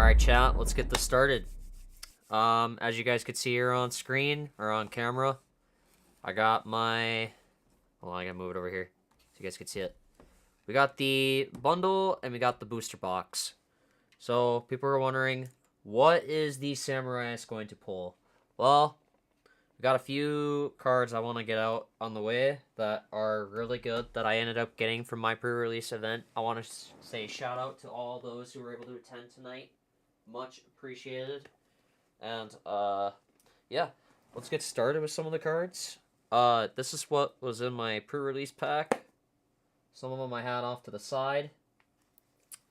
Alright, chat, let's get this started. As you guys can see here on screen, or on camera, I got my... Hold on, I gotta move it over here so you guys can see it. We got the bundle, and we got the booster box. So, people are wondering, what is the Samurai going to pull? Well, we got a few cards I want to get out on the way that are really good that I ended up getting from my pre-release event. I want to say shout out to all those who were able to attend tonight. Much appreciated. And, yeah, let's get started with some of the cards. This is what was in my pre-release pack. Some of them I had off to the side.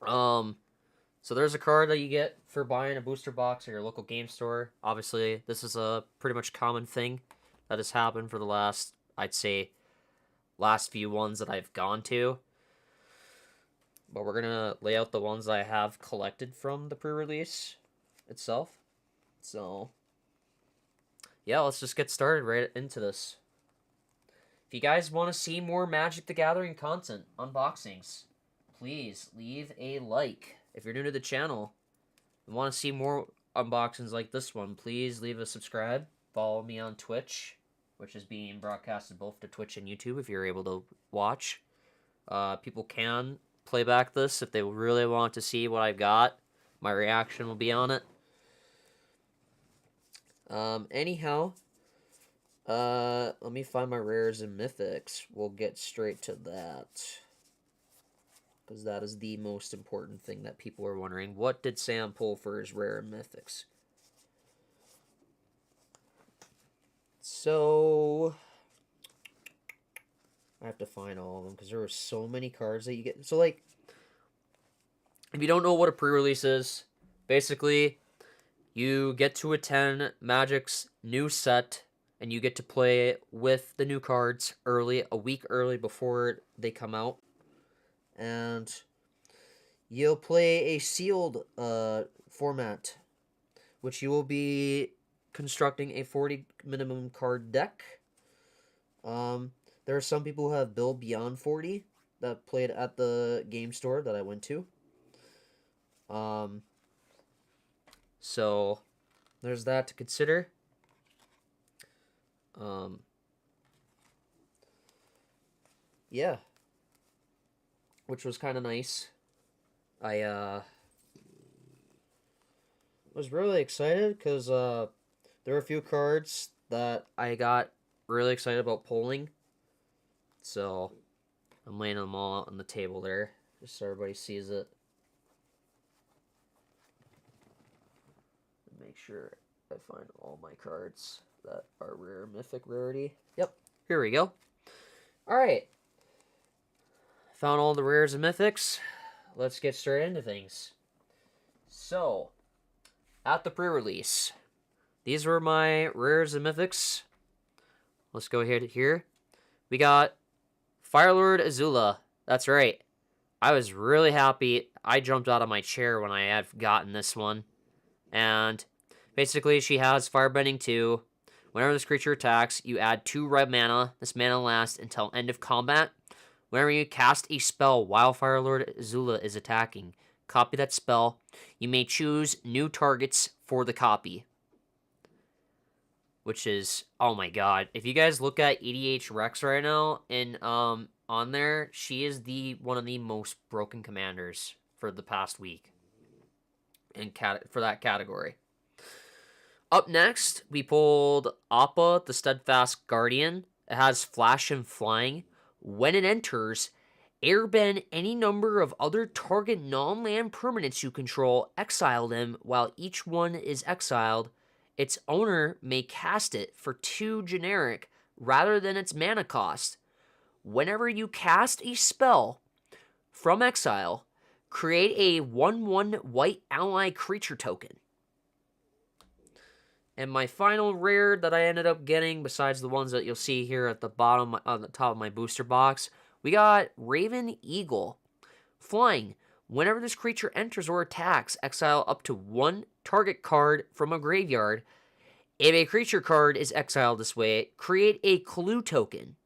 So there's a card that you get for buying a booster box at your local game store. Obviously, this is a pretty much common thing that has happened for the last, I'd say, last few ones that I've gone to. But we're going to lay out the ones I have collected from the pre-release itself. So, yeah, let's just get started right into this. If you guys want to see more Magic the Gathering content, unboxings, please leave a like. If you're new to the channel and want to see more unboxings like this one, please leave a subscribe. Follow me on Twitch, which is being broadcasted both to Twitch and YouTube if you're able to watch. People can play back this if they really want to see what I've got. My reaction will be on it. Anyhow, let me find my rares and mythics. We'll get straight to that, because that is the most important thing that people are wondering. What did Sam pull for his rare and mythics? So, I have to find all of them, because there were so many cards that you get. So, like, if you don't know what a pre-release is, basically, you get to attend Magic's new set, and you get to play with the new cards early, a week early before they come out. And you'll play a sealed format, which you will be constructing a 40 minimum card deck. There are some people who have built beyond 40 that played at the game store that I went to. So there's that to consider. Yeah. Which was kind of nice. I was really excited because there were a few cards that I got really excited about pulling. So I'm laying them all out on the table there, just so everybody sees it. Make sure I find all my cards that are rare mythic rarity. Yep, here we go. Alright. Found all the rares and mythics. Let's get straight into things. So, at the pre-release, these were my rares and mythics. Let's go ahead here. We got Firelord Azula. That's right. I was really happy. I jumped out of my chair when I had gotten this one. And basically, she has Firebending 2. Whenever this creature attacks, you add 2 red mana. This mana lasts until end of combat. Whenever you cast a spell while Firelord Azula is attacking, copy that spell. You may choose new targets for the copy. Which is, oh my god. If you guys look at EDH Rex right now, and on there, she is one of the most broken commanders for the past week. For that category. Up next, we pulled Appa, the Steadfast Guardian. It has Flash and Flying. When it enters, airbend any number of other target non-land permanents you control, exile them while each one is exiled. Its owner may cast it for 2 generic rather than its mana cost. Whenever you cast a spell from exile, create a 1/1 white ally creature token. And my final rare that I ended up getting, besides the ones that you'll see here at the bottom, on the top of my booster box, we got Raven Eagle. Flying. Whenever this creature enters or attacks, exile up to 1 target card from a graveyard. If a creature card is exiled this way, create a clue token.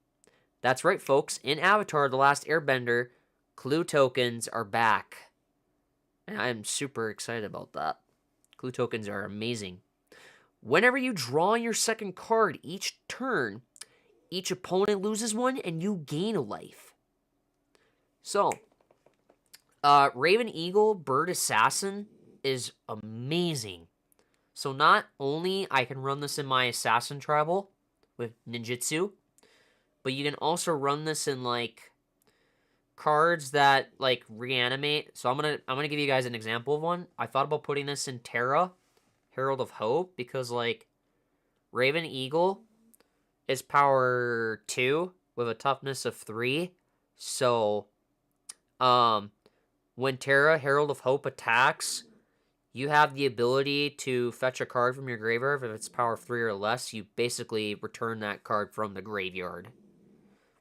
That's right, folks. In Avatar: The Last Airbender, clue tokens are back. And I'm super excited about that. Glue tokens are amazing. Whenever you draw your second card each turn, each opponent loses one and you gain a life. So, Raven Eagle Bird Assassin is amazing. So not only I can run this in my Assassin Tribal with Ninjutsu, but you can also run this in like cards that like reanimate. So I'm gonna give you guys an example of one. I thought about putting this in Terra, Herald of Hope, because like Raven Eagle is power 2 with a toughness of 3. So when Terra, Herald of Hope attacks, you have the ability to fetch a card from your graveyard. If it's power 3 or less, you basically return that card from the graveyard,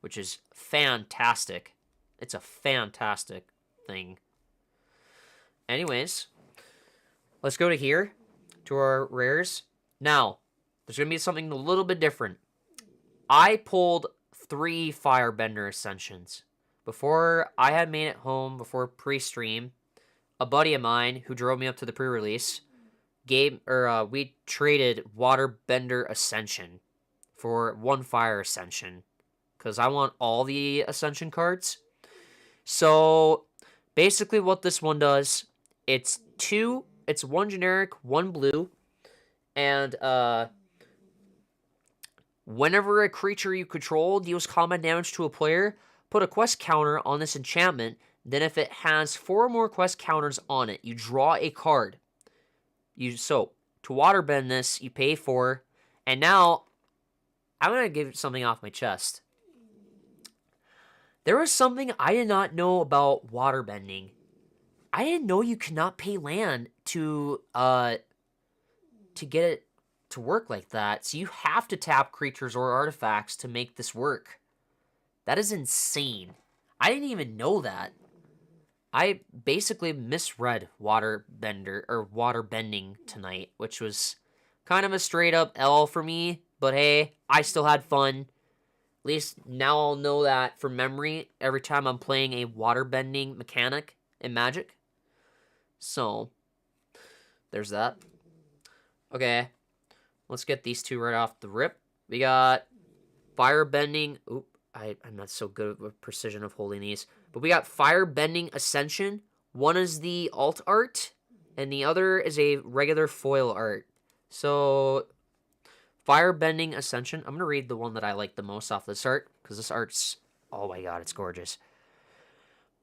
which is fantastic. It's a fantastic thing. Anyways, let's go to here, to our rares. Now, there's going to be something a little bit different. I pulled 3 Firebender Ascensions. Before I had made it home, before pre-stream, a buddy of mine who drove me up to the pre-release we traded Waterbender Ascension for 1 Fire Ascension, because I want all the Ascension cards. So basically what this one does, it's 1 generic, 1 blue, and whenever a creature you control deals combat damage to a player, put a quest counter on this enchantment. Then if it has 4 or more quest counters on it, you draw a card. So to waterbend this, you pay 4. And now, I'm going to give something off my chest. There was something I did not know about waterbending. I didn't know you cannot pay land to get it to work like that. So you have to tap creatures or artifacts to make this work. That is insane. I didn't even know that. I basically misread waterbending tonight, which was kind of a straight up L for me, but hey, I still had fun. At least now I'll know that from memory every time I'm playing a waterbending mechanic in Magic. So, there's that. Okay, let's get these 2 right off the rip. We got Firebending. Oop, I'm not so good with precision of holding these. But we got Firebending Ascension. One is the alt art, and the other is a regular foil art. So, Firebending Ascension. I'm going to read the one that I like the most off this art, because this art's, oh my god, it's gorgeous.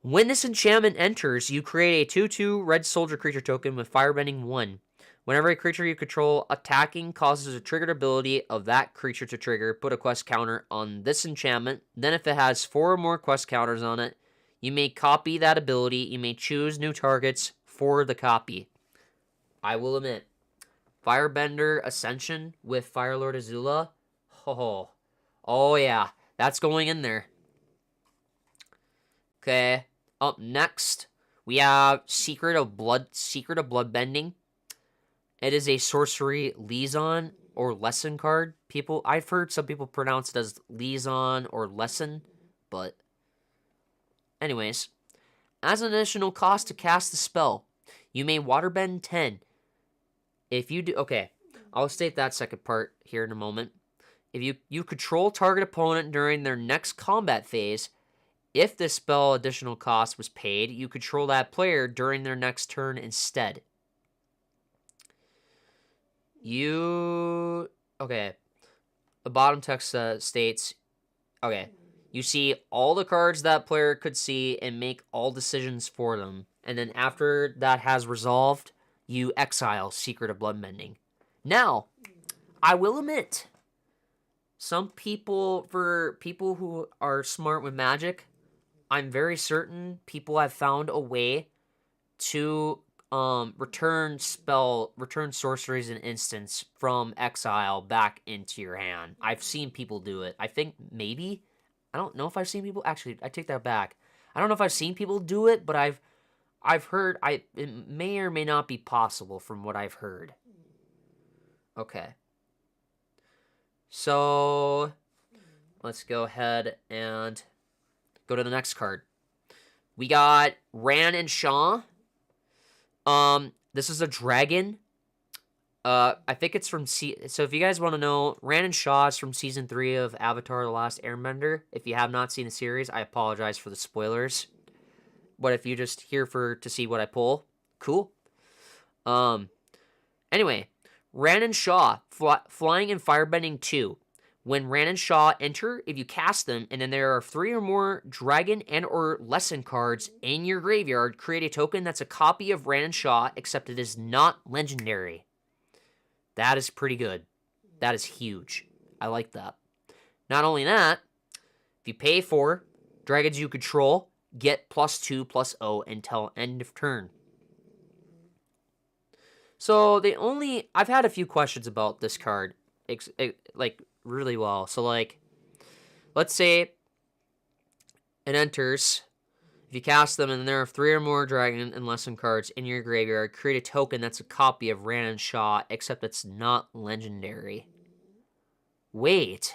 When this enchantment enters, you create a 2/2 red soldier creature token with Firebending 1. Whenever a creature you control attacking causes a triggered ability of that creature to trigger, put a quest counter on this enchantment. Then if it has 4 or more quest counters on it, you may copy that ability. You may choose new targets for the copy. I will admit, Firebender Ascension with Firelord Azula. Oh yeah, that's going in there. Okay, up next, we have Secret of Bloodbending. It is a sorcery liaison or lesson card. I've heard some people pronounce it as liaison or lesson, but anyways, as an additional cost to cast the spell, you may waterbend 10. If you do, okay, I'll state that second part here in a moment. If you control target opponent during their next combat phase, if this spell additional cost was paid, you control that player during their next turn instead. Okay, the bottom text states, okay, you see all the cards that player could see and make all decisions for them. And then after that has resolved, you exile Secret of Bloodbending. Now, I will admit, for people who are smart with Magic, I'm very certain people have found a way to return sorceries and instants from exile back into your hand. I've seen people do it. I think maybe, I don't know if I've seen people, actually, I take that back. I don't know if I've seen people do it, but I've heard, it may or may not be possible from what I've heard. Okay. So, let's go ahead and go to the next card. We got Ran and Shaw. This is a dragon. I think it's from so if you guys want to know, Rand and Shaw is from season 3 of Avatar: The Last Airbender. If you have not seen the series, I apologize for the spoilers. But if you're just here to see what I pull, cool. Anyway, Rand and Shaw, Flying and Firebending 2. When Rand and Shaw enter, if you cast them, and then there are 3 or more dragon and or lesson cards in your graveyard, create a token that's a copy of Rand and Shaw, except it is not legendary. That is pretty good. That is huge. I like that. Not only that, if you pay 4, dragons you control get +2/+0 until end of turn. So I've had a few questions about this card, like really well. So like, let's say it enters. If you cast them and there are 3 or more dragon and lesson cards in your graveyard, create a token that's a copy of Rand and Shaw, except it's not legendary. Wait.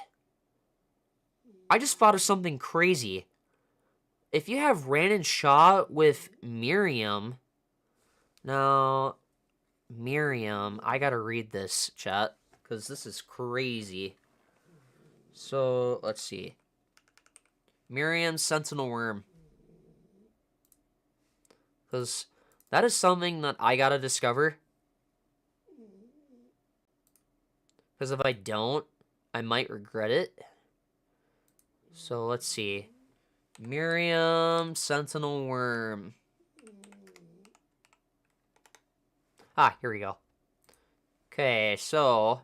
I just thought of something crazy. If you have Rand and Shaw with Miriam, now, Miriam, I gotta read this, chat, because this is crazy. So, let's see. Miriam Sentinel Worm. Because that is something that I gotta discover. Because if I don't, I might regret it. So let's see. Miriam Sentinel Worm. Ah, here we go. Okay, so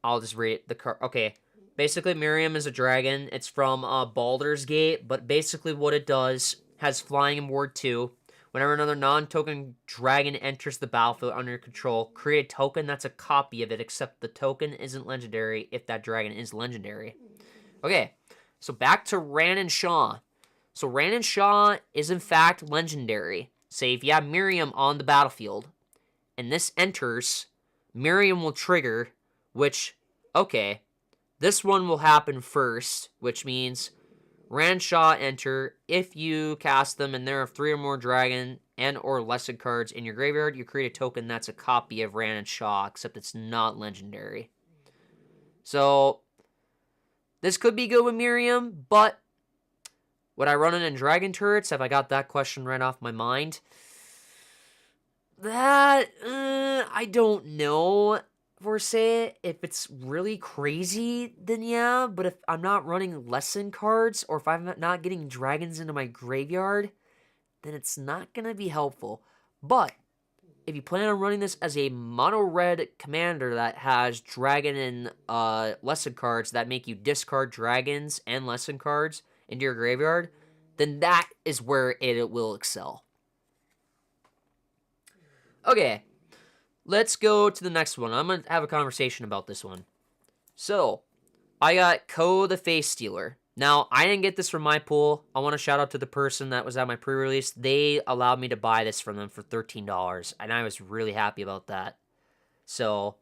I'll just read the card. Okay, basically Miriam is a dragon. It's from Baldur's Gate, but basically what it does has flying in Ward 2. Whenever another non-token dragon enters the battlefield under your control, create a token that's a copy of it, except the token isn't legendary if that dragon is legendary. Okay, so back to Rand and Shaw. So Rand and Shaw is in fact legendary. Say if you have Miriam on the battlefield, and this enters, Miriam will trigger, which, okay, this one will happen first, which means Rand and Shaw enter. If you cast them and there are 3 or more dragon and or lesson cards in your graveyard, you create a token that's a copy of Rand and Shaw, except it's not legendary. So this could be good with Miriam, but would I run it in dragon turrets? Have I got that question right off my mind? That, I don't know, per se. If it's really crazy, then yeah. But if I'm not running lesson cards, or if I'm not getting dragons into my graveyard, then it's not going to be helpful. But if you plan on running this as a mono-red commander that has dragon and lesson cards that make you discard dragons and lesson cards into your graveyard, then that is where it will excel. Okay, let's go to the next one. I'm going to have a conversation about this one. So, I got Ko the Face Stealer. Now, I didn't get this from my pool. I want to shout out to the person that was at my pre-release. They allowed me to buy this from them for $13, and I was really happy about that. So,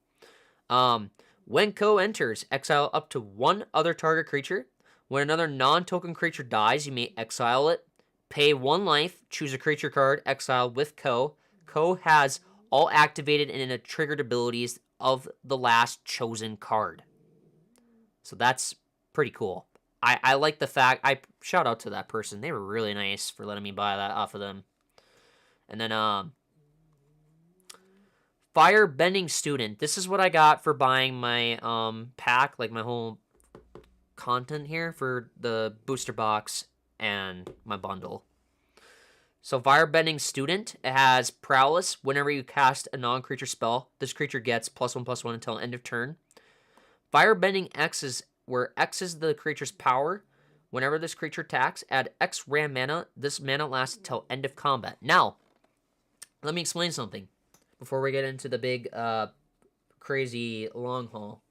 when Ko enters, exile up to 1 other target creature. When another non-token creature dies, you may exile it. Pay 1 life, choose a creature card, exile with Ko. Ko has all activated and triggered abilities of the last chosen card. So that's pretty cool. I like the fact, I shout out to that person. They were really nice for letting me buy that off of them. And then, Firebending Student. This is what I got for buying my, pack, like my whole content here for the booster box and my bundle. So Firebending Student, it has Prowess. Whenever you cast a non-creature spell, this creature gets +1/+1 until end of turn. Firebending X is where X is the creature's power. Whenever this creature attacks, add X RAM mana. This mana lasts until end of combat. Now, let me explain something before we get into the big, crazy long haul.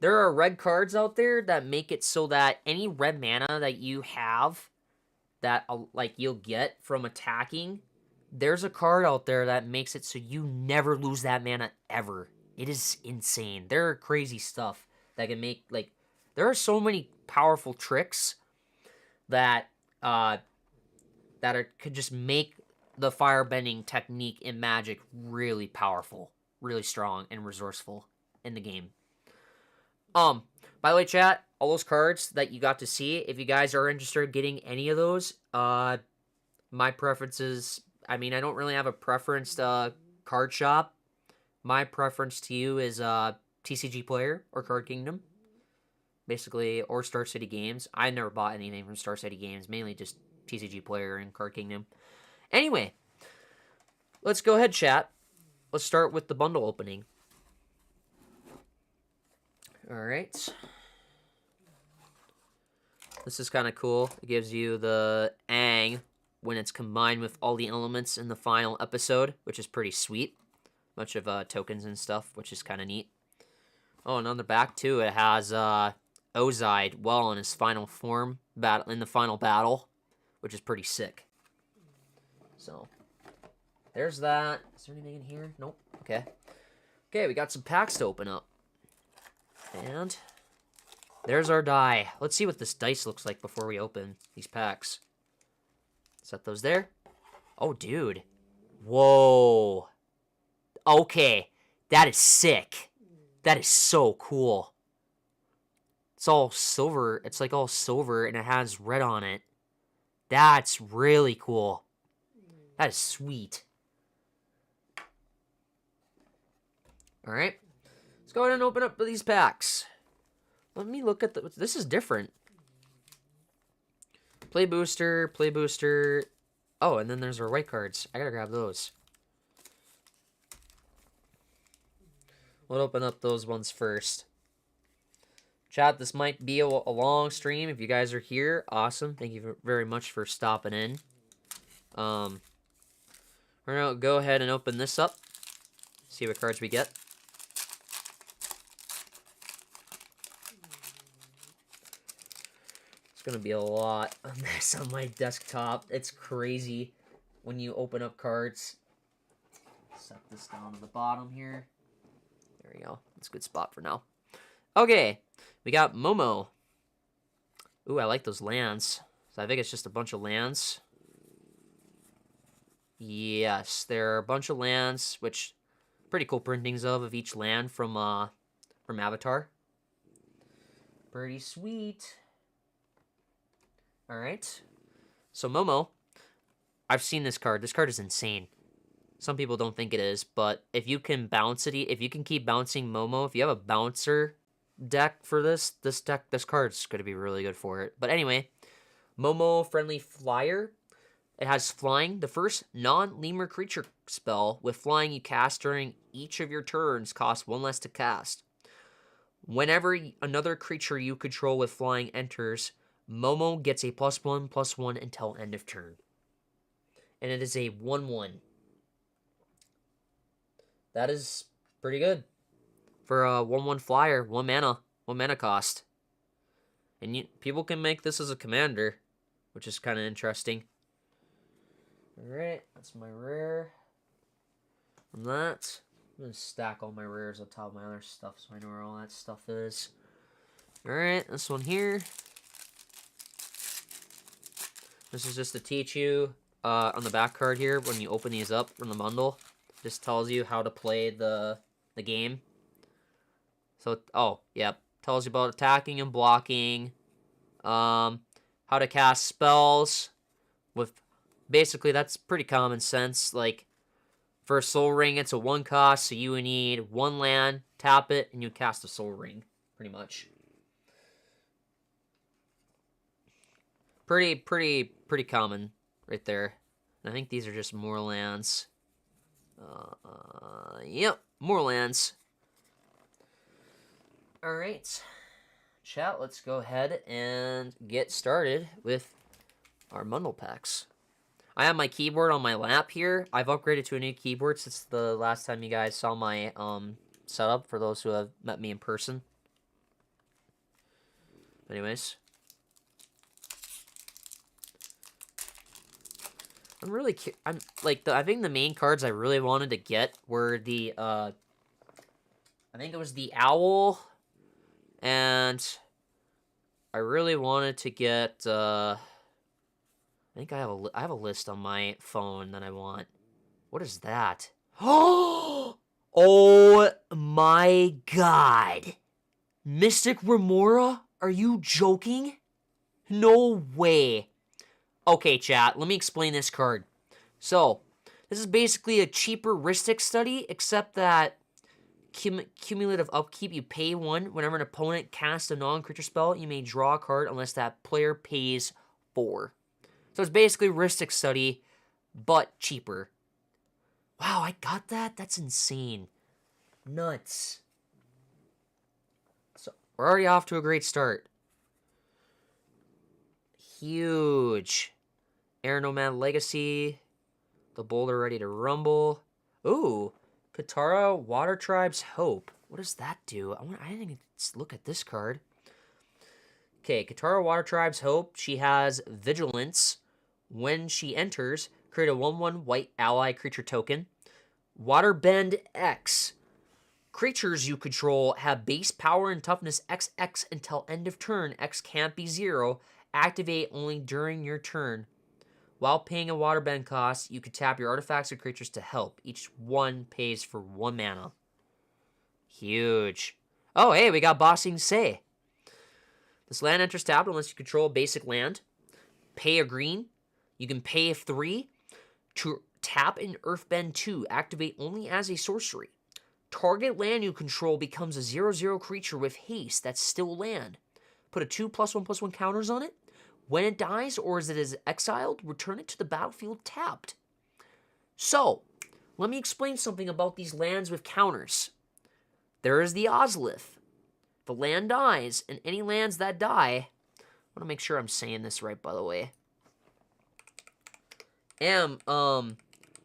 There are red cards out there that make it so that any red mana that you have that like you'll get from attacking, there's a card out there that makes it so you never lose that mana ever. It is insane. There are crazy stuff that can make, like, there are so many powerful tricks that could just make the firebending technique in Magic really powerful, really strong, and resourceful in the game. By the way, chat, all those cards that you got to see, if you guys are interested in getting any of those, my preference is, I mean, I don't really have a preference card shop. My preference to you is TCG Player or Card Kingdom, basically, or Star City Games. I never bought anything from Star City Games, mainly just TCG Player and Card Kingdom. Anyway, let's go ahead, chat. Let's start with the bundle opening. Alright. This is kind of cool. It gives you the Aang when it's combined with all the elements in the final episode, which is pretty sweet. Bunch of tokens and stuff, which is kind of neat. Oh, and on the back, too, it has Ozide well in his final form in the final battle, which is pretty sick. So, there's that. Is there anything in here? Nope. Okay. Okay, we got some packs to open up. And there's our die. Let's see what this dice looks like before we open these packs. Set those there. Oh, dude. Whoa. Okay. That is sick. That is so cool. It's all silver. It's like all silver and it has red on it. That's really cool. That is sweet. Alright. Let's go ahead and open up these packs. Let me look at this is different. Play booster, play booster. Oh, and then there's our white cards. I gotta grab those. We'll open up those ones first. Chat, this might be a long stream. If you guys are here, awesome. Thank you very much for stopping in. We're gonna go ahead and open this up. See what cards we get. It's gonna be a lot of this on my desktop. It's crazy when you open up cards. Set this down to the bottom here. There we go. That's a good spot for now. Okay, we got Momo. Ooh, I like those lands. So I think it's just a bunch of lands. Yes, there are a bunch of lands, which pretty cool printings of each land from Avatar. Pretty sweet. All right. So Momo, I've seen this card. This card is insane. Some people don't think it is, but if you can bounce it, if you can keep bouncing Momo, if you have a bouncer deck for this card's going to be really good for it. But anyway, Momo friendly flyer. It has flying. The first non-lemur creature spell with flying you cast during each of your turns costs 1 less to cast. Whenever another creature you control with flying enters, Momo gets a +1/+1 until end of turn. And it is a 1/1. That is pretty good. For a 1/1 flyer, 1 mana cost. And people can make this as a commander, which is kind of interesting. Alright, that's my rare. From that, I'm going to stack all my rares on top of my other stuff so I know where all that stuff is. Alright, this one here. This is just to teach you on the back card here, when you open these up from the bundle. Just tells you how to play the game. So, oh, yep. Tells you about attacking and blocking. How to cast spells. With basically, that's pretty common sense. Like, for a Soul Ring, it's a 1 cost, so you would need 1 land, tap it, and you cast a Soul Ring, pretty much. Pretty common right there. And I think these are just more lands. Yep, more lands. Alright. Chat, let's go ahead and get started with our bundle packs. I have my keyboard on my lap here. I've upgraded to a new keyboard since the last time you guys saw my setup, for those who have met me in person. Anyways. I think the main cards I really wanted to get were the, I think it was the Owl, and I really wanted to get, I think I have a list on my phone that I want. What is that? Oh my god. Mystic Remora? Are you joking? No way. Okay, chat, let me explain this card. So, this is basically a cheaper Ristic study, except that cumulative upkeep, you pay 1. Whenever an opponent casts a non-creature spell, you may draw a card unless that player pays 4. So it's basically Ristic study, but cheaper. Wow, I got that? That's insane. Nuts. So, we're already off to a great start. Huge. Air Nomad Legacy. The Boulder Ready to Rumble. Ooh. Katara Water Tribe's Hope. What does that do? I didn't even look at this card. Okay, Katara Water Tribe's Hope. She has Vigilance. When she enters, create a 1/1 white ally creature token. Waterbend X. Creatures you control have base power and toughness XX until end of turn. X can't be 0. Activate only during your turn. While paying a waterbend cost, you can tap your artifacts or creatures to help. Each one pays for 1 mana. Huge. Oh, hey, we got Bossing Say. This land enters tapped unless you control a basic land. Pay a green. You can pay a 3 to tap an Earthbend 2. Activate only as a sorcery. Target land you control becomes a 0/0 creature with haste that's still land. Put a 2+1/+1 counters on it. When it dies or as it is exiled, return it to the battlefield tapped. So, let me explain something about these lands with counters. There is the Ozlith. If a land dies, and any lands that die, I want to make sure I'm saying this right, by the way.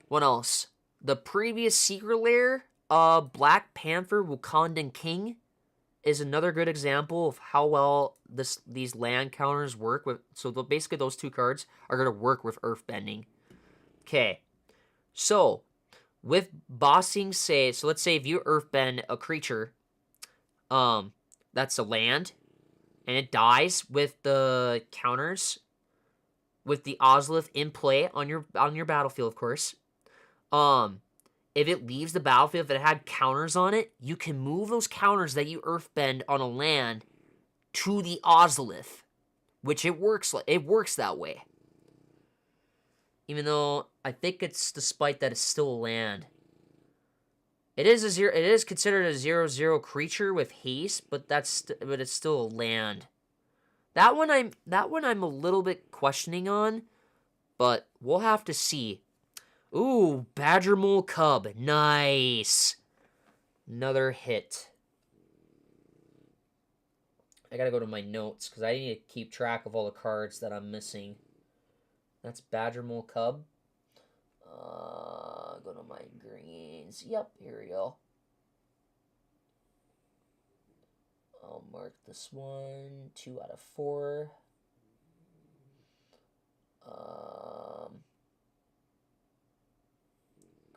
What else? The previous Secret Lair, Black Panther Wakandan King, is another good example of how well these land counters work with. So basically those 2 cards are going to work with Earthbending. Okay, so with Bossing Say, so let's say if you Earthbend a creature, that's a land, and it dies with the counters, with the Ozlith in play on your battlefield, of course. If it leaves the battlefield, if it had counters on it, you can move those counters that you Earthbend on a land to the Ozlith, which it works that way. Even though I think it's despite that it's still a land. It is considered a 0/0 creature with haste, but it's still a land. That one I'm a little bit questioning on, but we'll have to see. Ooh, Badger Mole Cub. Nice. Another hit. I gotta go to my notes, because I need to keep track of all the cards that I'm missing. That's Badger Mole Cub. Go to my greens. Yep, here we go. I'll mark this one. 2 out of 4.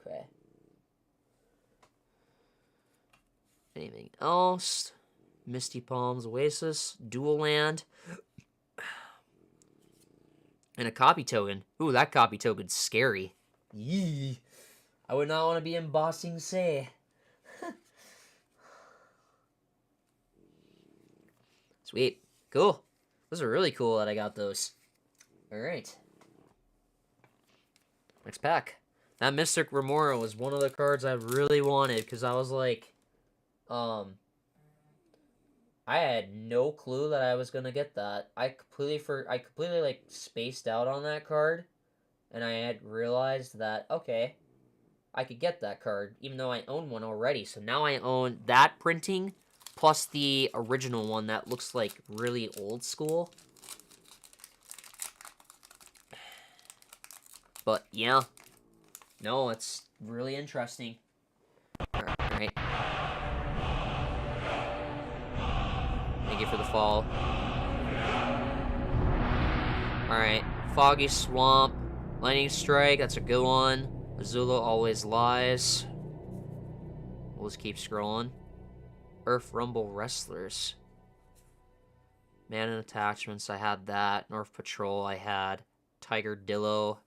Okay. Anything else? Misty Palms Oasis. Dual land. And a copy token. Ooh, that copy token's scary. Yee. I would not want to be in Bossing Say. Sweet. Cool. Those are really cool that I got those. Alright. Next pack. That Mystic Remora was one of the cards I really wanted, because I was like, I had no clue that I was gonna get that. I completely like spaced out on that card, and I had realized that, okay, I could get that card, even though I own one already. So now I own that printing, plus the original one that looks like really old school. But yeah, no, it's really interesting. Alright. Thank you for the fall. Alright, Foggy Swamp, Lightning Strike, that's a good one. Azula Always Lies. We'll just keep scrolling. Earth Rumble Wrestlers. Man and Attachments, I had that. North Patrol, I had. Tiger Dillo,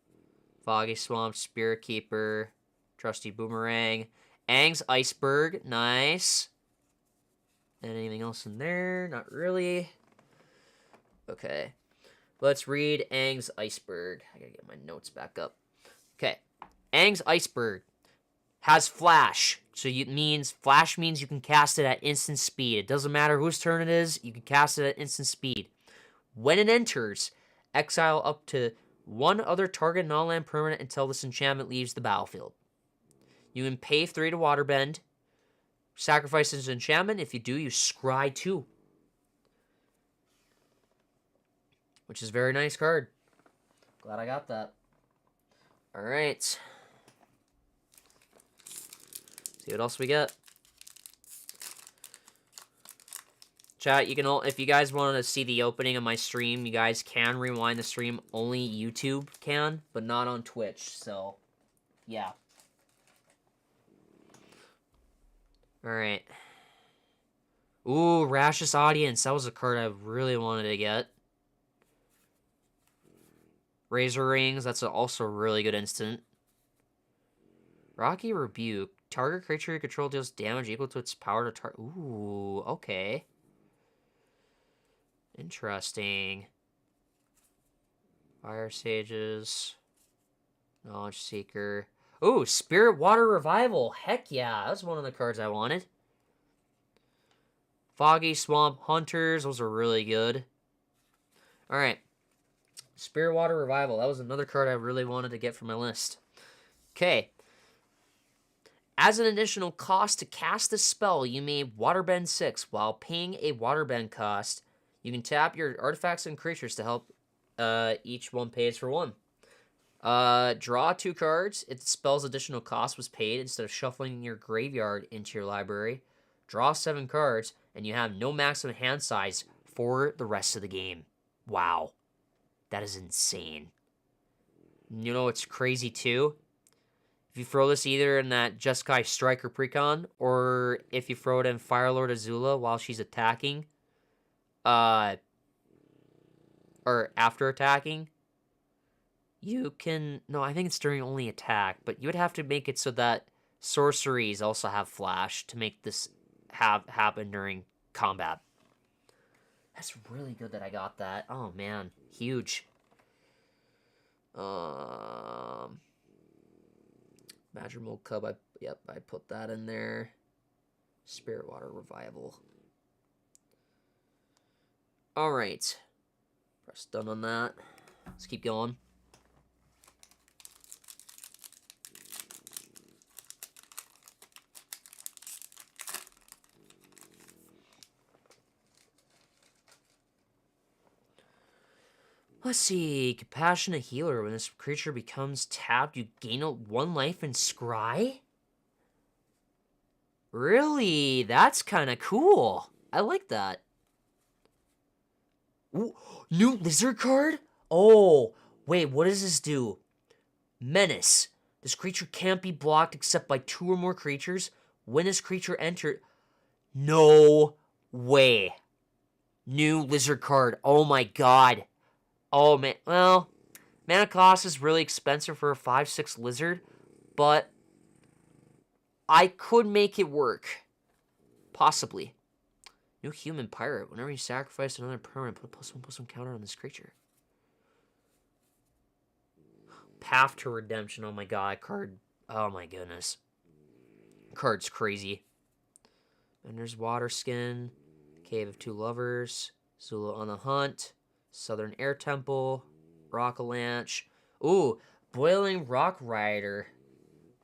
Foggy Swamp, Spirit Keeper, Trusty Boomerang, Aang's Iceberg, nice. Anything else in there? Not really. Okay. Let's read Aang's Iceberg. I gotta get my notes back up. Okay. Aang's Iceberg has Flash. So Flash means you can cast it at instant speed. It doesn't matter whose turn it is, you can cast it at instant speed. When it enters, exile up to one other target non-land permanent until this enchantment leaves the battlefield. You can pay 3 to Waterbend. Sacrifice this enchantment. If you do, you scry 2. Which is a very nice card. Glad I got that. Alright. See what else we get. Chat, you can if you guys want to see the opening of my stream, you guys can rewind the stream. Only YouTube can, but not on Twitch. So, yeah. Alright. Ooh, Rash's Audience. That was a card I really wanted to get. Razor Rings. That's also a really good instant. Rocky Rebuke. Target creature you control deals damage equal to its power to target. Ooh, okay. Interesting. Fire Sages. Knowledge Seeker. Ooh, Spirit Water Revival. Heck yeah, that's one of the cards I wanted. Foggy Swamp Hunters. Those are really good. Alright. Spirit Water Revival. That was another card I really wanted to get from my list. Okay. As an additional cost to cast this spell, you may Waterbend 6. While paying a Waterbend cost, you can tap your artifacts and creatures to help each one pays for 1. Draw 2 cards if the spell's additional cost was paid instead of shuffling your graveyard into your library. Draw 7 cards, and you have no maximum hand size for the rest of the game. Wow. That is insane. You know what's crazy too? If you throw this either in that Jeskai Striker Precon, or if you throw it in Firelord Azula while she's attacking, or after attacking, you can... No, I think it's during only attack, but you would have to make it so that sorceries also have flash to make this happen during combat. That's really good that I got that. Oh, man. Huge. Magical Cub. I put that in there. Spirit Water Revival. Alright. Press done on that. Let's keep going. Let's see. Compassionate Healer. When this creature becomes tapped, you gain 1 life and scry? Really? That's kind of cool. I like that. Ooh, new Lizard card? Oh, wait, what does this do? Menace. This creature can't be blocked except by 2 or more creatures. When this creature enters... No way. New Lizard card. Oh my god. Oh, man. Well, mana cost is really expensive for a 5/6 Lizard, but I could make it work. Possibly. New Human Pirate. Whenever you sacrifice another permanent, put a +1/+1 counter on this creature. Path to Redemption. Oh my god. Card. Oh my goodness. Card's crazy. And there's Water Skin. Cave of Two Lovers. Zula on the Hunt. Southern Air Temple, Rockalanche. Ooh, Boiling Rock Rider.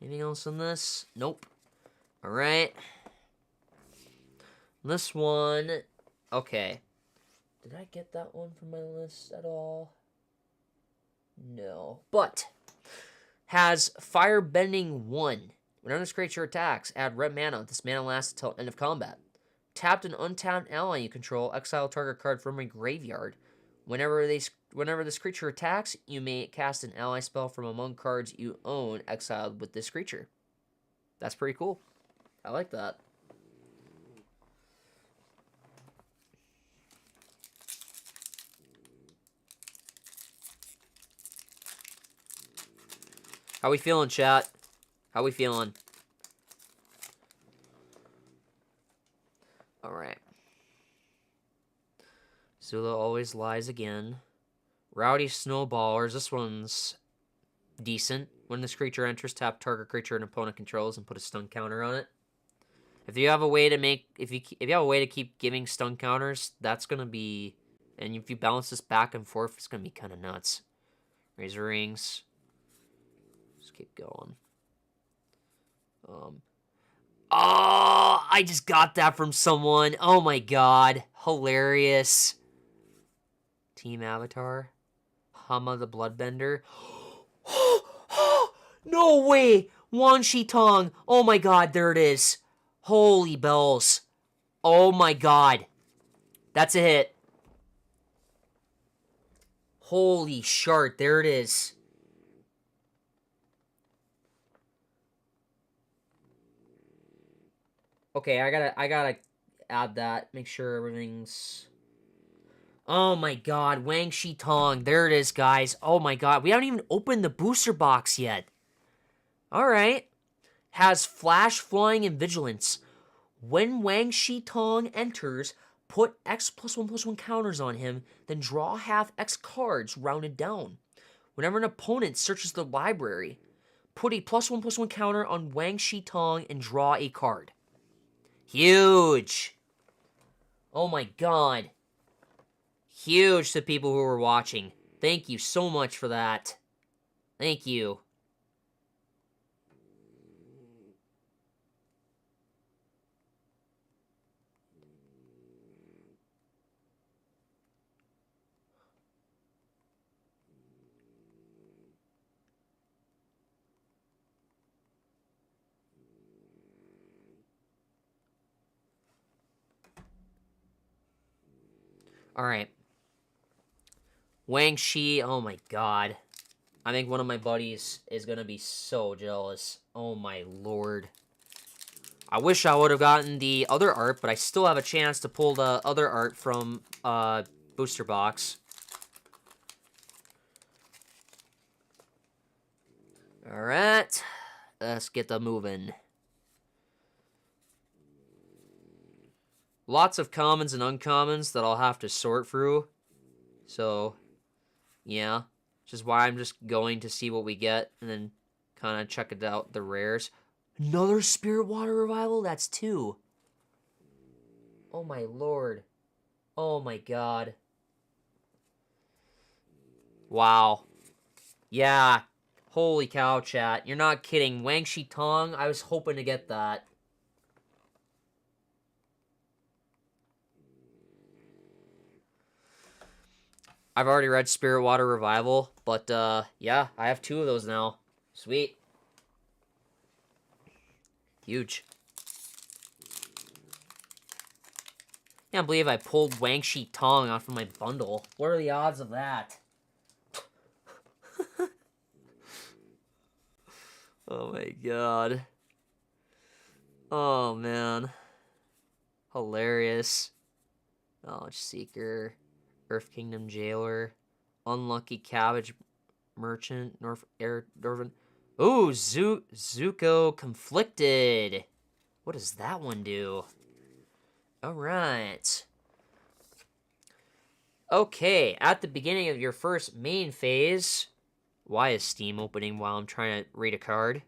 Anything else in this? Nope. Alright. This one. Okay. Did I get that one from my list at all? No. But has Firebending 1. Whenever this creature attacks, add red mana. This mana lasts until end of combat. Tapped an untapped ally you control. Exile target card from a graveyard. Whenever this creature attacks, you may cast an ally spell from among cards you own exiled with this creature. That's pretty cool. I like that. How we feeling, chat? How we feeling? Alright. Zula always lies again. Rowdy Snowballers. This one's decent. When this creature enters, tap target creature an opponent controls and put a stun counter on it. If you have a way to make, if you have a way to keep giving stun counters, that's gonna be, and if you balance this back and forth, it's gonna be kind of nuts. Razor Rings. Let's keep going. Oh, I just got that from someone. Oh my god, hilarious. Team Avatar. Hama the Bloodbender. No way! Wan Shi Tong. Oh my god, there it is. Holy bells. Oh my god. That's a hit. Holy shart, there it is. Okay, I gotta add that. Make sure everything's... Oh my god, Wang Shi Tong. There it is, guys. Oh my god, we haven't even opened the booster box yet. Alright. Has Flash, Flying, and Vigilance. When Wang Shi Tong enters, put X+1/+1 counters on him, then draw half X cards rounded down. Whenever an opponent searches the library, put a +1/+1 counter on Wang Shi Tong and draw a card. Huge! Oh my god. Huge to people who are watching. Thank you so much for that. Thank you. Alright. Wang Shi, oh my god. I think one of my buddies is gonna be so jealous. Oh my lord. I wish I would have gotten the other art, but I still have a chance to pull the other art from Booster Box. Alright. Let's get the moving. Lots of commons and uncommons that I'll have to sort through. So, yeah. Which is why I'm just going to see what we get and then kind of check it out, the rares. Another Spirit Water Revival? That's 2. Oh my lord. Oh my god. Wow. Yeah. Holy cow, chat. You're not kidding. Wang Shi Tong, I was hoping to get that. I've already read Spirit Water Revival, but yeah, I have 2 of those now. Sweet. Huge. Can't believe I pulled Wang Shi Tong off of my bundle. What are the odds of that? Oh my god. Oh man. Hilarious. Knowledge Seeker. Earth Kingdom Jailer. Unlucky Cabbage Merchant. Northern. Ooh, Zuko Conflicted. What does that one do? Alright. Okay, at the beginning of your first main phase... Why is Steam opening while I'm trying to read a card?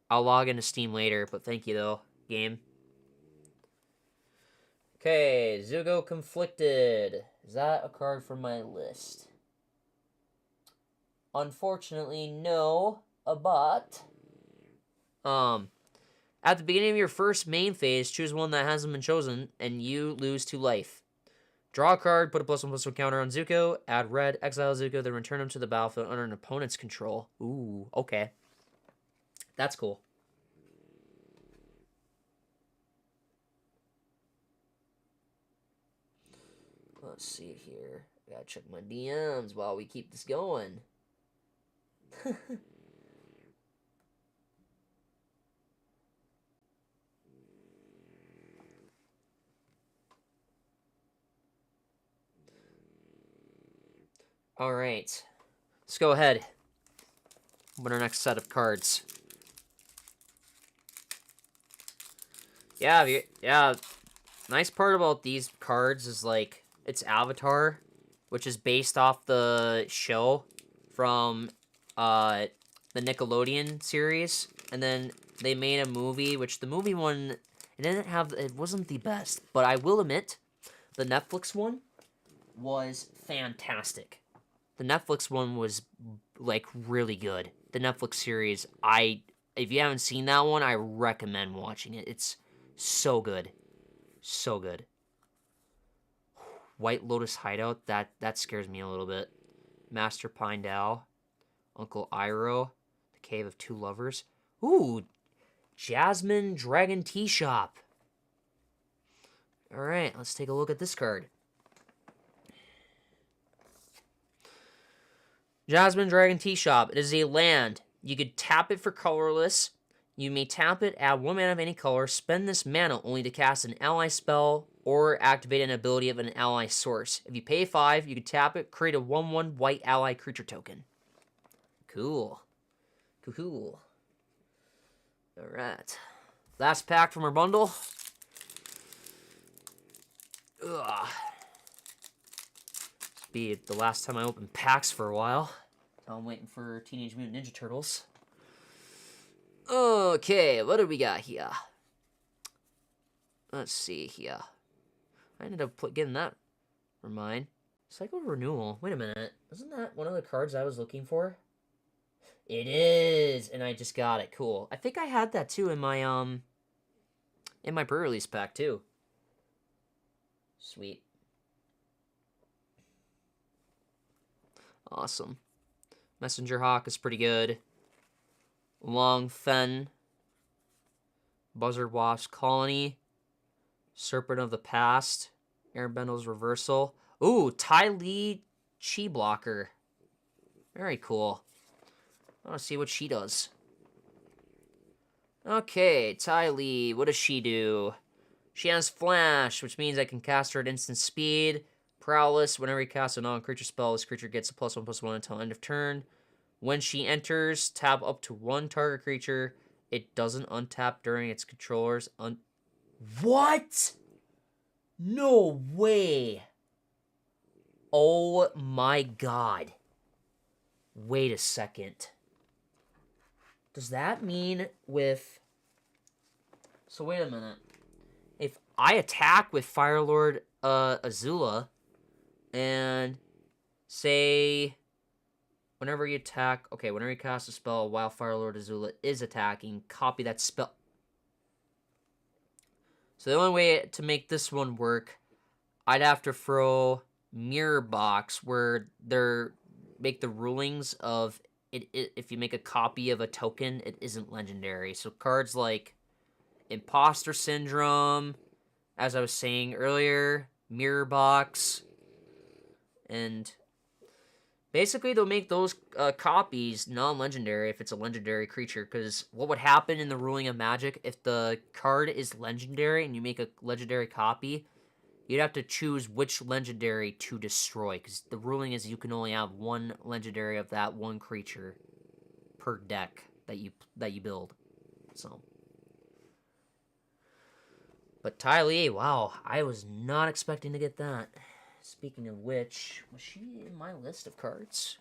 I'll log into Steam later, but thank you though, game. Okay, Zuko Conflicted. Is that a card from my list? Unfortunately, no, but... At the beginning of your first main phase, choose one that hasn't been chosen, and you lose 2 life. Draw a card, put a +1/+1 counter on Zuko, add red, exile Zuko, then return him to the battlefield under an opponent's control. Ooh, okay. That's cool. Let's see here. I gotta check my DMs while we keep this going. Alright. Let's go ahead. Open our next set of cards. Yeah. Nice part about these cards is, like, it's Avatar, which is based off the show from the Nickelodeon series, and then they made a movie, which the movie one, it wasn't the best, but I will admit, the Netflix one was fantastic. The Netflix one was, like, really good. The Netflix series, if you haven't seen that one, I recommend watching it. It's so good. So good. White Lotus Hideout, that scares me a little bit. Master Pinedale, Uncle Iroh, The Cave of Two Lovers. Ooh, Jasmine Dragon Tea Shop. Alright, let's take a look at this card. Jasmine Dragon Tea Shop. It is a land. You could tap it for colorless. You may tap it, add 1 mana of any color, spend this mana only to cast an ally spell or activate an ability of an ally source. If you pay 5, you can tap it, create a 1/1 white ally creature token. Cool. Cool. Alright. Last pack from our bundle. Ugh. This will be the last time I open packs for a while. I'm waiting for Teenage Mutant Ninja Turtles. Okay, what do we got here? Let's see here. I ended up getting that for mine. Cycle Renewal. Wait a minute. Isn't that one of the cards I was looking for? It is! And I just got it. Cool. I think I had that too in my pre-release pack too. Sweet. Awesome. Messenger Hawk is pretty good. Long Fen. Buzzard Wasp Colony. Serpent of the Past. Airbender's Reversal. Ooh, Ty Lee Chi Blocker. Very cool. I want to see what she does. Okay, Ty Lee. What does she do? She has Flash, which means I can cast her at instant speed. Prowess. Whenever you cast a non-creature spell, this creature gets a +1/+1 until end of turn. When she enters, tap up to 1 target creature. It doesn't untap during its controller's What? No way. Oh my god. Wait a second. Does that mean with... So wait a minute. If I attack with Firelord Azula, and say... Whenever you attack... Okay, whenever you cast a spell while Firelord Azula is attacking, copy that spell... So the only way to make this one work, I'd have to throw Mirror Box, where they're make the rulings of if you make a copy of a token, it isn't legendary. So cards like Imposter Syndrome, as I was saying earlier, Mirror Box, and basically they'll make those copies non-legendary if it's a legendary creature, because what would happen in the ruling of Magic, if the card is legendary and you make a legendary copy, you'd have to choose which legendary to destroy, because the ruling is you can only have 1 legendary of that 1 creature per deck that you build. So, but Ty Lee, wow, I was not expecting to get that. Speaking of which, was she in my list of cards?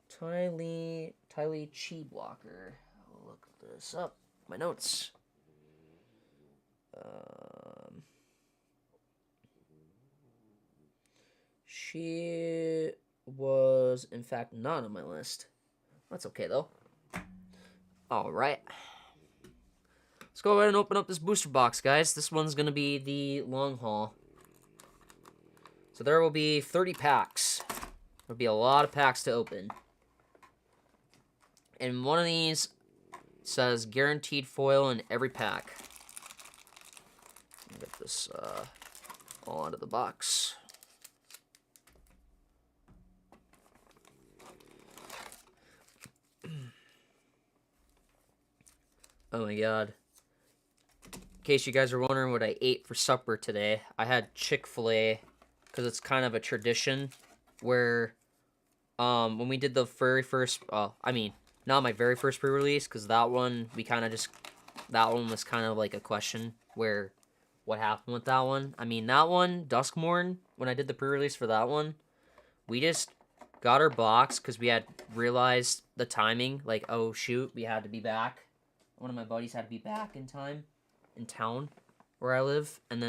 Ty Lee Chi Blocker. I'll look this up. My notes. She was, in fact, not on my list. That's okay, though. Alright. Let's go ahead and open up this booster box, guys. This one's going to be the long haul. So there will be 30 packs. There'll be a lot of packs to open. And one of these says guaranteed foil in every pack. Get this all out of the box. Oh my god. In case you guys are wondering what I ate for supper today, I had Chick-fil-A, because it's kind of a tradition where when we did the very first, Not my very first pre-release, because that one, that one was kind of like a question where what happened with that one. I mean, that one, Duskmorn, when I did the pre-release for that one, we just got our box because we had realized the timing. Like, oh, shoot, we had to be back. One of my buddies had to be back in time, in town where I live. And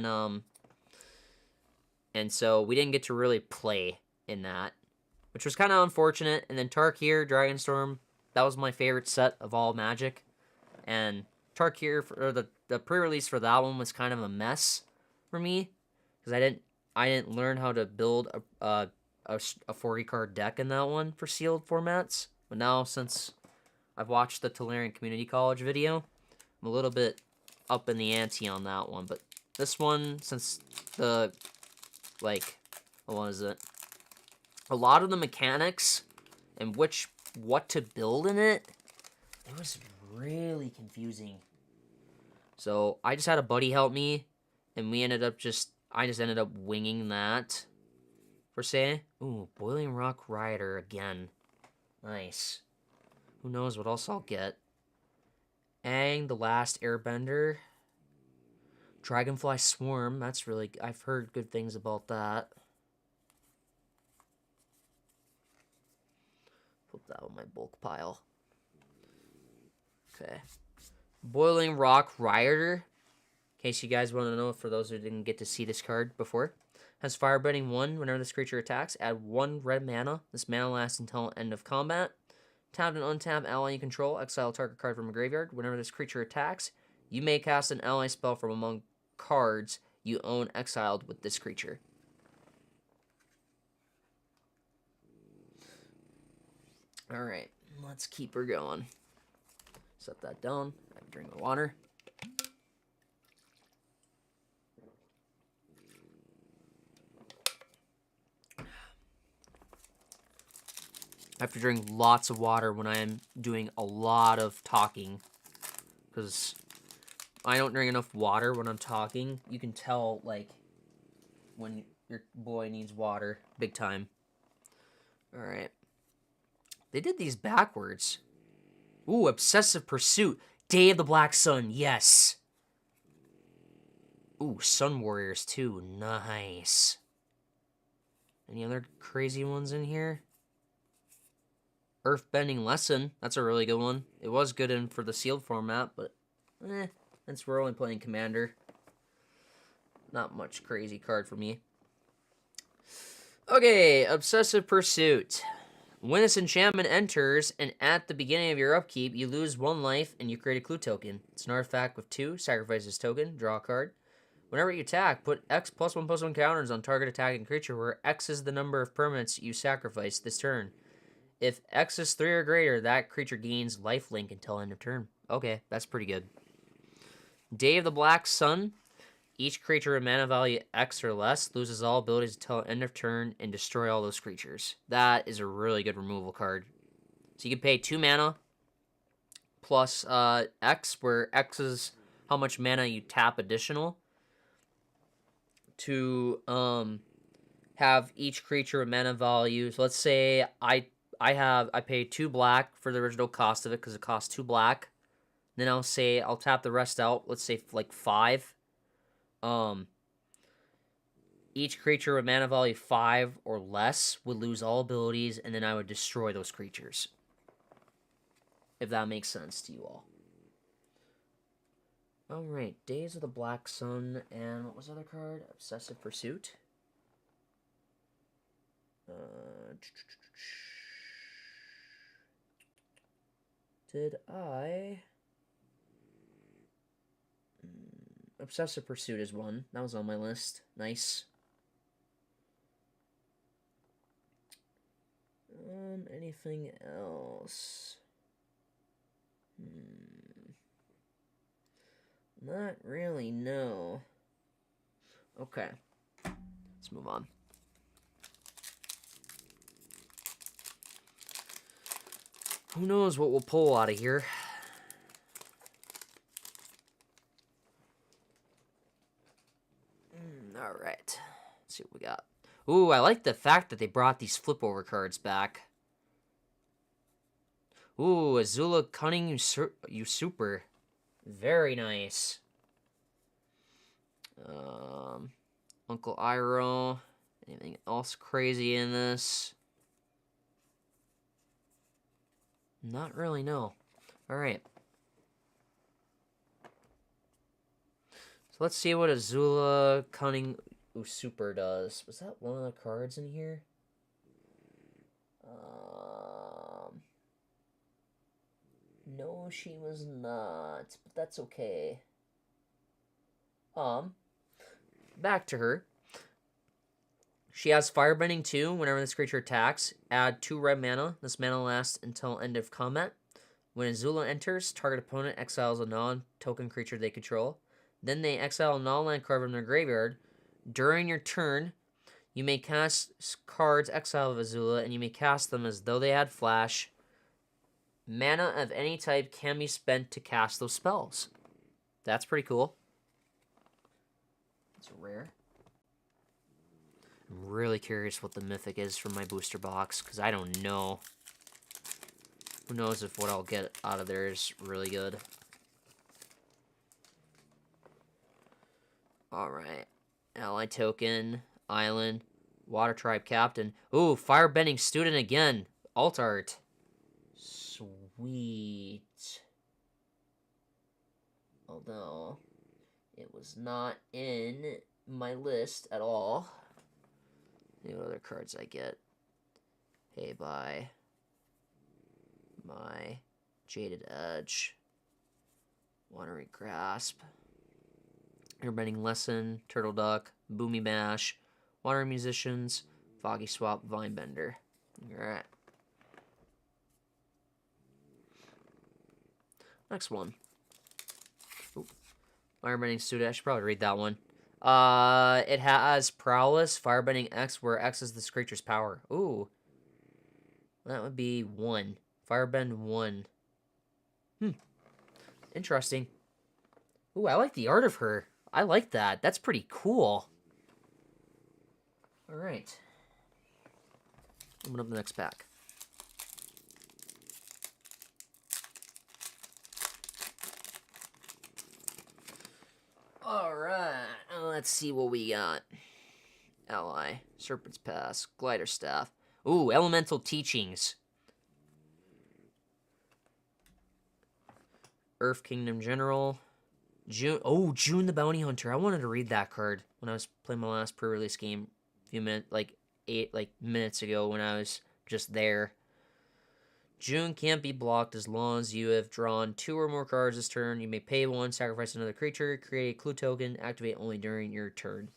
so we didn't get to really play in that, which was kind of unfortunate. And then Tarkir, Dragonstorm, that was my favorite set of all Magic. And Tarkir, or the pre-release for that one was kind of a mess for me because I didn't learn how to build a 40 card deck in that one for sealed formats. But now, since I've watched the Tolarian Community College video, I'm a little bit up in the ante on that one. But this one, since the like, what is it? A lot of the mechanics and what to build in it was really confusing. So I just had a buddy help me, and I just ended up winging that, per se. Ooh, Boiling Rock Rider again. Nice. Who knows what else I'll get. Aang, the Last Airbender. Dragonfly Swarm, that's really... I've heard good things about that. Put that on my bulk pile. Okay. Boiling Rock Rider. In case you guys want to know, for those who didn't get to see this card before. Has Firebending 1. Whenever this creature attacks, add 1 red mana. This mana lasts until end of combat. Tap and untap ally you control. Exile target card from a graveyard. Whenever this creature attacks, you may cast an ally spell from among cards you own exiled with this creature. Alright, let's keep her going. Set that down. I have a drink of water. I have to drink lots of water when I am doing a lot of talking, because I don't drink enough water when I'm talking. You can tell, like, when your boy needs water, big time. Alright. They did these backwards. Ooh, Obsessive Pursuit. Day of the Black Sun, yes. Ooh, Sun Warriors too, nice. Any other crazy ones in here? Earthbending Lesson, that's a really good one. It was good for the sealed format, but since we're only playing Commander, not much crazy card for me. Okay, Obsessive Pursuit. When this enchantment enters, and at the beginning of your upkeep, you lose 1 life, and you create a clue token. It's an artifact with 2, sacrifice this token, draw a card. Whenever you attack, put X +1/+1 counters on target attacking creature, where X is the number of permanents you sacrifice this turn. If X is 3 or greater, that creature gains lifelink until end of turn. Okay, that's pretty good. Day of the Black Sun. Each creature with mana value X or less loses all abilities until end of turn and destroy all those creatures. That is a really good removal card. So you can pay 2 mana plus X, where X is how much mana you tap additional, to have each creature with mana value. So let's say I pay 2 black for the original cost of it because it costs 2 black. Then I'll tap the rest out. Let's say like 5. Each creature with mana value 5 or less would lose all abilities, and then I would destroy those creatures. If that makes sense to you all. Alright, Days of the Black Sun, and what was the other card? Obsessive Pursuit. Did I... Obsessive Pursuit is one. That was on my list. Nice. Anything else? Not really, no. Okay. Let's move on. Who knows what we'll pull out of here? Alright. Let's see what we got. Ooh, I like the fact that they brought these flip over cards back. Ooh, Azula Cunning Usurper. Very nice. Uncle Iroh. Anything else crazy in this? Not really, no. Alright. So let's see what Azula Cunning Usurper does. Was that one of the cards in here? No, she was not, but that's okay. Back to her. She has Firebending 2 whenever this creature attacks. Add 2 red mana. This mana lasts until end of combat. When Azula enters, target opponent exiles a non-token creature they control. Then they exile a non-land card from their graveyard. During your turn, you may cast cards exiled of Azula, and you may cast them as though they had flash. Mana of any type can be spent to cast those spells. That's pretty cool. It's rare. I'm really curious what the mythic is from my booster box, because I don't know. Who knows if what I'll get out of there is really good. Alright. Ally token, island, water tribe captain. Ooh, firebending student again. Alt art. Sweet. Although, it was not in my list at all. What other cards I get? Hey, bye. My Jaded Edge. Watery Grasp. Airbending Lesson. Turtle Duck. Boomy Bash. Water Musicians. Foggy Swap. Vinebender. Alright. Next one. Firebending Student. I should probably read that one. It has Prowess, Firebending X, where X is this creature's power. Ooh. That would be 1. Firebend 1. Interesting. Ooh, I like the art of her. I like that. That's pretty cool. Alright. Open up the next pack. Alright. Let's see what we got. Ally. Serpent's Pass. Glider Staff. Ooh, Elemental Teachings. Earth Kingdom General. June. Oh, June the Bounty Hunter. I wanted to read that card when I was playing my last pre-release game a few minutes, like 8 minutes ago when I was just there. June can't be blocked as long as you have drawn 2 or more cards this turn. You may pay 1, sacrifice another creature, create a clue token, activate only during your turn.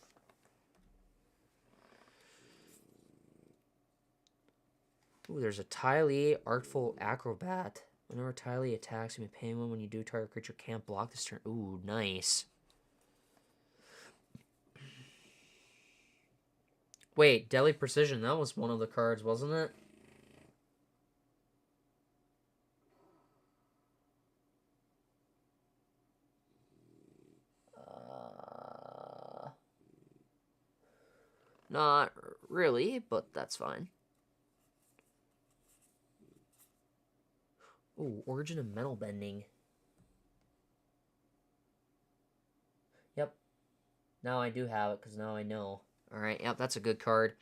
Ooh, there's a Tylee Artful Acrobat. Whenever Tylee attacks, you may pay 1 when you do. Target creature can't block this turn. Ooh, nice. Wait, Deadly Precision. That was one of the cards, wasn't it? Not really, but that's fine. Ooh, Origin of Metal Bending. Yep. Now I do have it, because now I know. Alright, yep, that's a good card.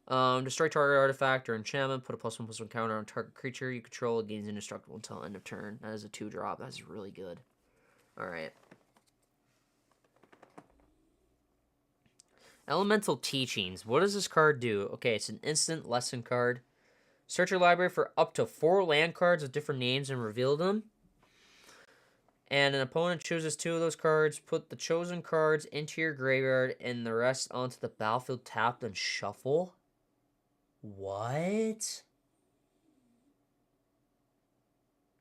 Destroy target artifact or enchantment. Put a +1/+1 counter on target creature you control. It gains indestructible until end of turn. That is a 2-drop. That's really good. Alright. Elemental Teachings. What does this card do? Okay, it's an instant lesson card. Search your library for up to 4 land cards with different names and reveal them. And an opponent chooses 2 of those cards. Put the chosen cards into your graveyard and the rest onto the battlefield tapped and shuffle. What?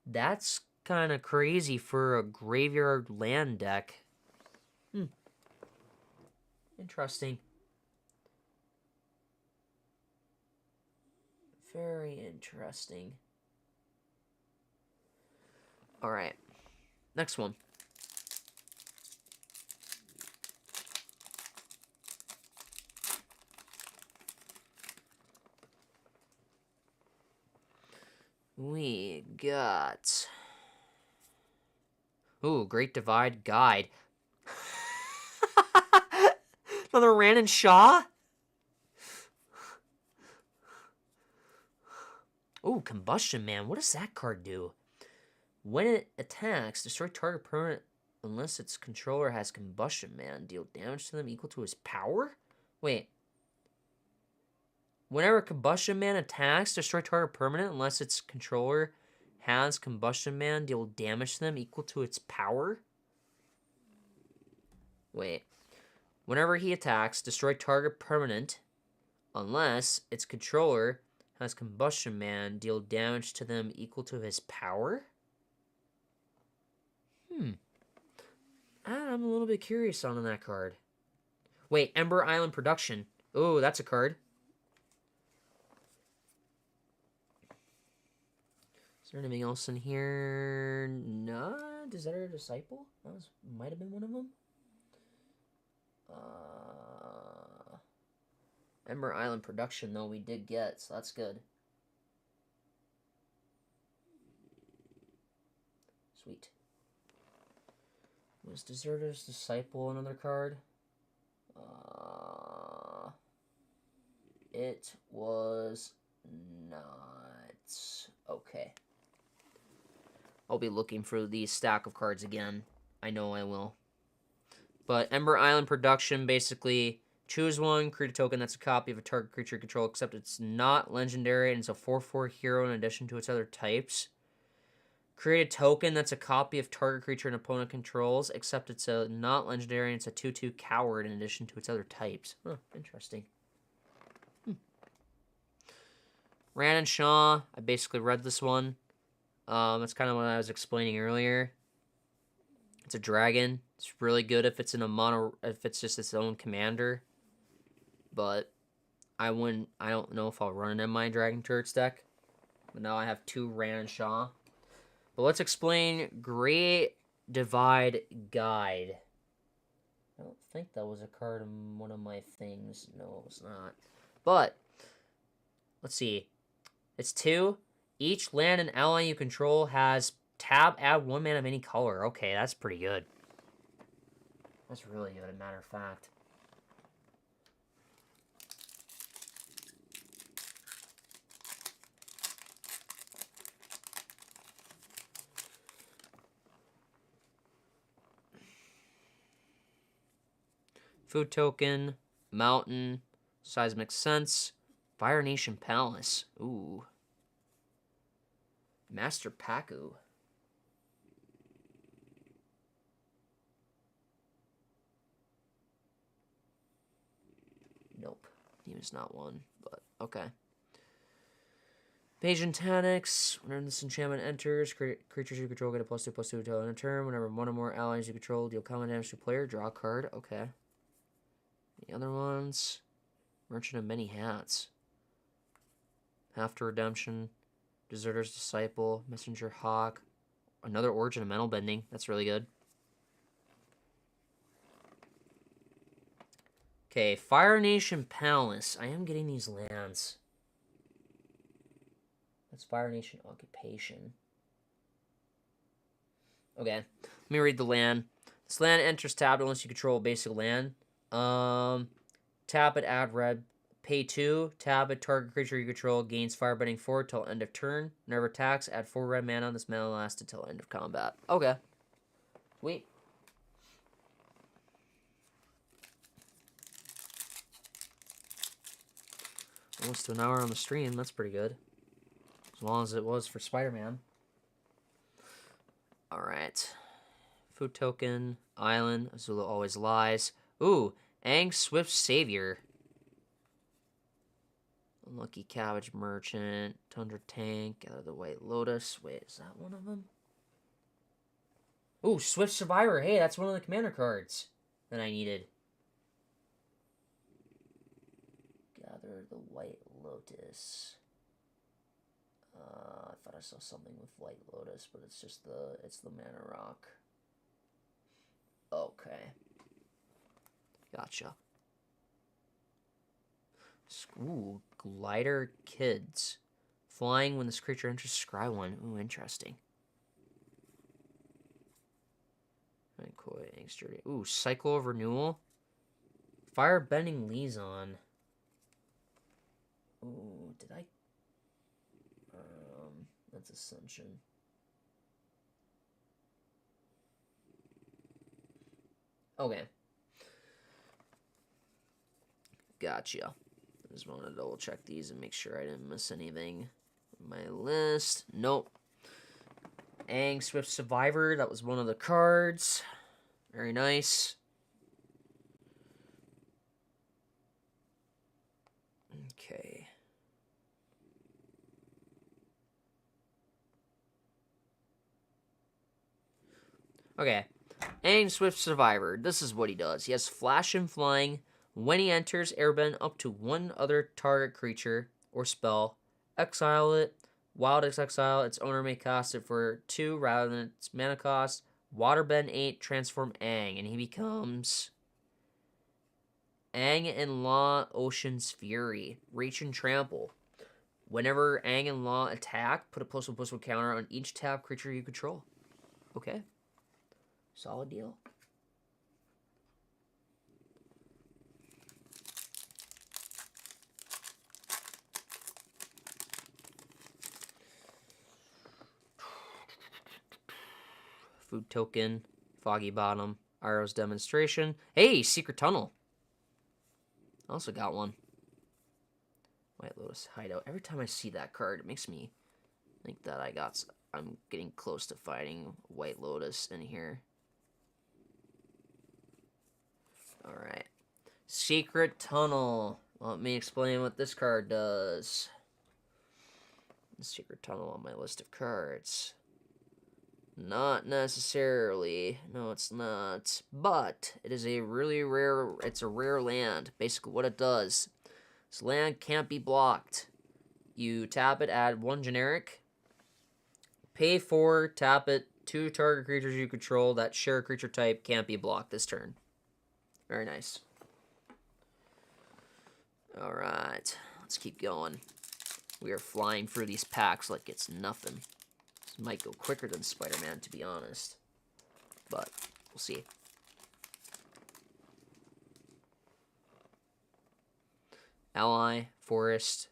That's kind of crazy for a graveyard land deck. Interesting. Very interesting. Alright. Next one. We got... Ooh, Great Divide Guide. Another Rand Shaw? Ooh, Combustion Man. What does that card do? When it attacks, destroy target permanent unless its controller has Combustion Man. Deal damage to them equal to his power? Wait. Whenever Combustion Man attacks, destroy target permanent unless its controller has Combustion Man. Deal damage to them equal to its power? Wait. Whenever he attacks, destroy target permanent unless its controller has Combustion Man. Deal damage to them equal to his power? I'm a little bit curious on that card. Wait, Ember Island Production. Oh, that's a card. Is there anything else in here? Nah, Deserter Disciple? That might have been one of them. Ember Island Production, though, we did get, so that's good. Sweet. Was Deserter's Disciple another card? It was not. Okay. I'll be looking for the stack of cards again. I know I will. But Ember Island Production, basically, choose one, create a token that's a copy of a target creature you control, except it's not legendary, and it's a 4/4 hero in addition to its other types. Create a token that's a copy of target creature an opponent controls, except it's a not legendary, and it's a 2/2 coward in addition to its other types. Huh, interesting. Ran and Shaw, I basically read this one. That's kind of what I was explaining earlier. It's a dragon. It's really good if it's in a mono, if it's just its own commander. But I don't know if I'll run it in my Dragon Turrets deck. But now I have 2 Ran and Shaw. But let's explain Great Divide Guide. I don't think that was a card in one of my things. No, it was not. But let's see. It's 2. Each land and ally you control has tab, add 1 mana of any color. Okay, that's pretty good. That's really good, as a matter of fact. Food token, mountain, seismic sense, Fire Nation Palace. Ooh. Master Paku. Nope. He was not one, but okay. Page Tanics. Whenever this enchantment enters, creatures you control get a +2/+2 until end of turn. Whenever one or more allies you control deal combat damage to a player, draw a card. Okay. The other ones. Merchant of Many Hats. After Redemption. Deserter's Disciple, Messenger Hawk, another Origin of Mental Bending. That's really good. Okay, Fire Nation Palace. I am getting these lands. That's Fire Nation Occupation. Okay, let me read the land. This land enters tapped unless you control a basic land. Tap it, add red. Pay 2, tap it, target creature you control gains Firebending 4 till end of turn. Whenever attacks, add 4 red mana. This mana lasts until end of combat. Okay. Sweet. Almost an hour on the stream. That's pretty good. As long as it was for Spider-Man. Alright. Food token, island, Azula always lies. Ooh, Aang Swift Savior. Unlucky Cabbage Merchant, Tundra Tank, Gather the White Lotus. Wait, is that one of them? Ooh, Swift Survivor. Hey, that's one of the commander cards that I needed. Gather the White Lotus. I thought I saw something with White Lotus, but it's just the mana rock. Okay. Gotcha. Ooh, Glider Kids. flying when this creature enters scry 1. Ooh, interesting. Ooh, Cycle of Renewal. Firebending Liaison. Ooh, did I? That's Ascension. Okay. Gotcha. I just want to double check these and make sure I didn't miss anything on my list. Nope. Aang Swift Survivor. That was one of the cards. Very nice. Okay. Okay. Aang Swift Survivor. This is what he does. He has Flash and Flying. When he enters, airbend up to one other target creature or spell. Exile it. Wild exile. Its owner may cast it for 2 rather than its mana cost. Waterbend 8. Transform Aang. And he becomes Aang and Law Ocean's Fury. Reach and Trample. Whenever Aang and Law attack, put a +1/+1 counter on each tap creature you control. Okay. Solid deal. Food Token, Foggy Bottom, Arrow's Demonstration. Hey, Secret Tunnel. Also got one. White Lotus Hideout. Every time I see that card, it makes me think that I'm getting close to fighting White Lotus in here. Alright. Secret Tunnel. Let me explain what this card does. Secret Tunnel on my list of cards. Not necessarily. No, it's not. But it is a really rare... It's a rare land. Basically, what it does. This land can't be blocked. You tap it, add 1 generic. Pay 4, tap it. 2 target creatures you control that share a creature type can't be blocked this turn. Very nice. Alright. Let's keep going. We are flying through these packs like it's nothing. This might go quicker than Spider-Man, to be honest. But, we'll see. Ally, Forest,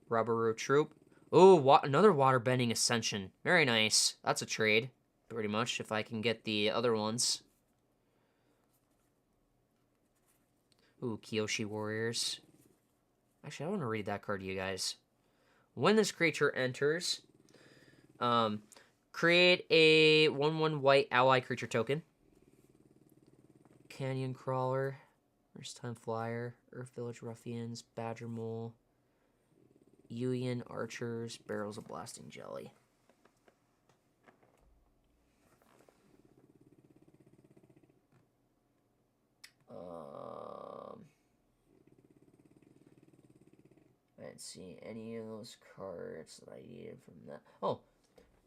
Rubberoo Troop. Oh, another Waterbending Ascension. Very nice. That's a trade, pretty much, if I can get the other ones. Ooh, Kyoshi Warriors. Actually, I want to read that card to you guys. When this creature enters, create a 1/1 white ally creature token. Canyon Crawler, First Time Flyer, Earth Village Ruffians, Badger Mole, Yuyan Archers, Barrels of Blasting Jelly. I didn't see any of those cards that I needed from that. Oh,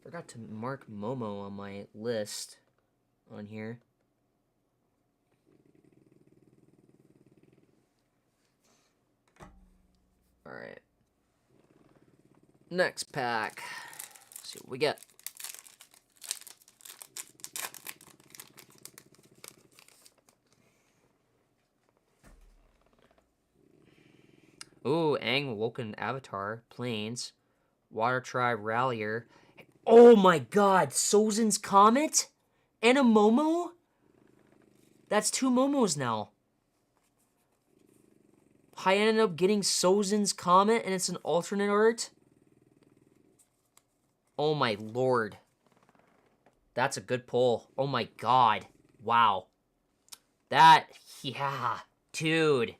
forgot to mark Momo on my list on here. Alright. Next pack. Let's see what we get. Ooh, Aang Woken Avatar, Plains, Water Tribe Rallier. Oh my god, Sozin's Comet? And a Momo? That's 2 Momos now. I ended up getting Sozin's Comet and it's an alternate art? Oh my lord. That's a good pull. Oh my god. Wow. That, yeah. Dude.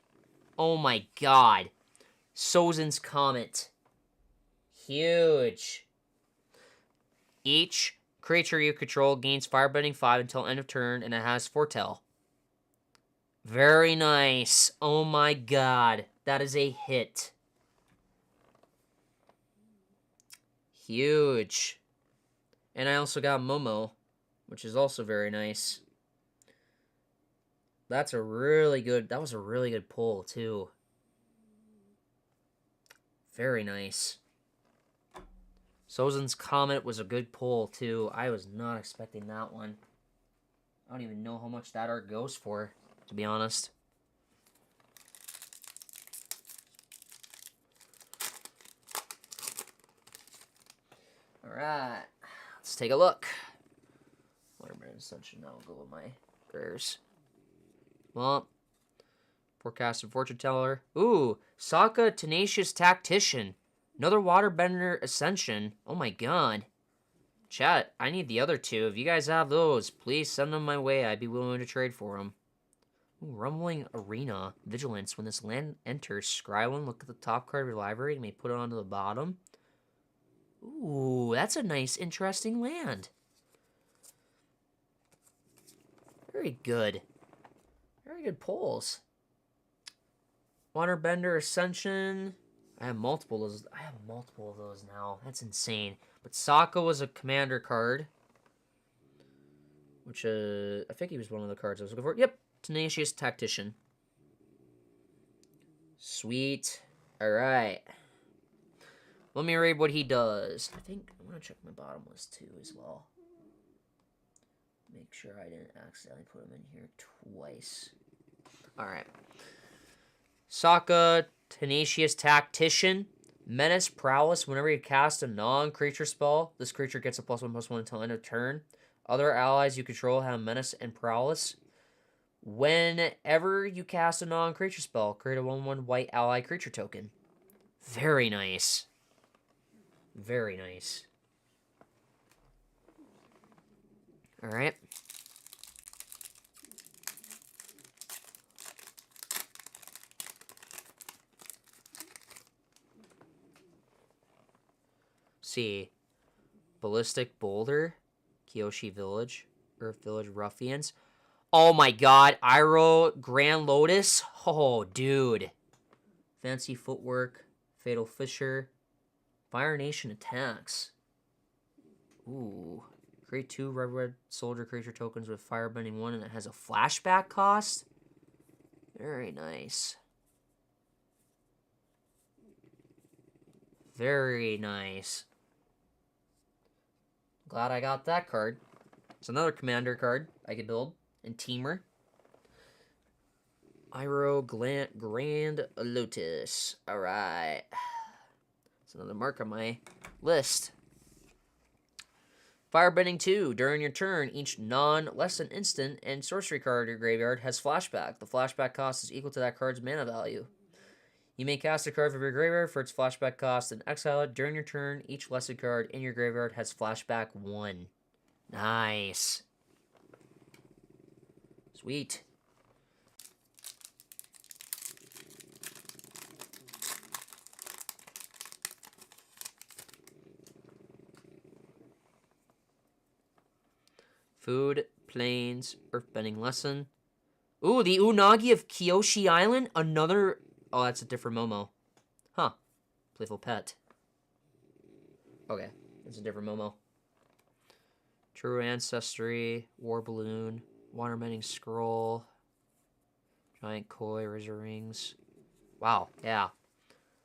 Oh my god. Sozin's Comet. Huge. Each creature you control gains Firebending 5 until end of turn, and it has Foretell. Very nice. Oh my god. That is a hit. Huge. And I also got Momo, which is also very nice. That was a really good pull, too. Very nice. Sozin's Comet was a good pull, too. I was not expecting that one. I don't even know how much that art goes for, to be honest. Alright. Let's take a look. Watermelon Ascension. Now I'll go with my rares. Well, Forecasted Fortune Teller. Ooh, Sokka Tenacious Tactician. Another Waterbender Ascension. Oh my god. Chat, I need the other two. If you guys have those, please send them my way. I'd be willing to trade for them. Ooh, Rumbling Arena. Vigilance. When this land enters, scry one, look at the top card of your library, and may put it onto the bottom. Ooh, that's a nice, interesting land. Very good. Very good pulls. Waterbender Ascension. I have multiple of those now. That's insane. But Sokka was a commander card. Which, I think he was one of the cards I was looking for. Yep. Tenacious Tactician. Sweet. Alright. Let me read what he does. I think I'm going to check my bottom list too as well. Make sure I didn't accidentally put him in here twice. Alright. Sokka, Tenacious Tactician. Menace Prowess. Whenever you cast a non-creature spell, this creature gets a +1/+1 until end of turn. Other allies you control have Menace and Prowess. Whenever you cast a non-creature spell, create a 1/1 white ally creature token. Very nice. Very nice. Alright. See. Ballistic Boulder. Kyoshi Village. Earth Village Ruffians. Oh my god. Iroh Grand Lotus. Oh, dude. Fancy Footwork. Fatal Fisher. Fire Nation Attacks. Ooh. Create 2 red soldier creature tokens with firebending 1, and it has a flashback cost. Very nice. Very nice. Glad I got that card. It's another commander card I could build. And Teamer. Iroh Grand Lotus. Alright. It's another mark on my list. Firebending 2. During your turn, each non-less than instant and sorcery card in your graveyard has flashback. The flashback cost is equal to that card's mana value. You may cast a card from your graveyard for its flashback cost and exile it. During your turn, each lesson card in your graveyard has flashback 1. Nice. Sweet. Food, Plains, Earthbending Lesson. Ooh, the Unagi of Kyoshi Island. Another... Oh, that's a different Momo. Huh. Playful Pet. Okay, that's a different Momo. True Ancestry, War Balloon, Waterbending Scroll, Giant Koi, Razor Rings. Wow, yeah.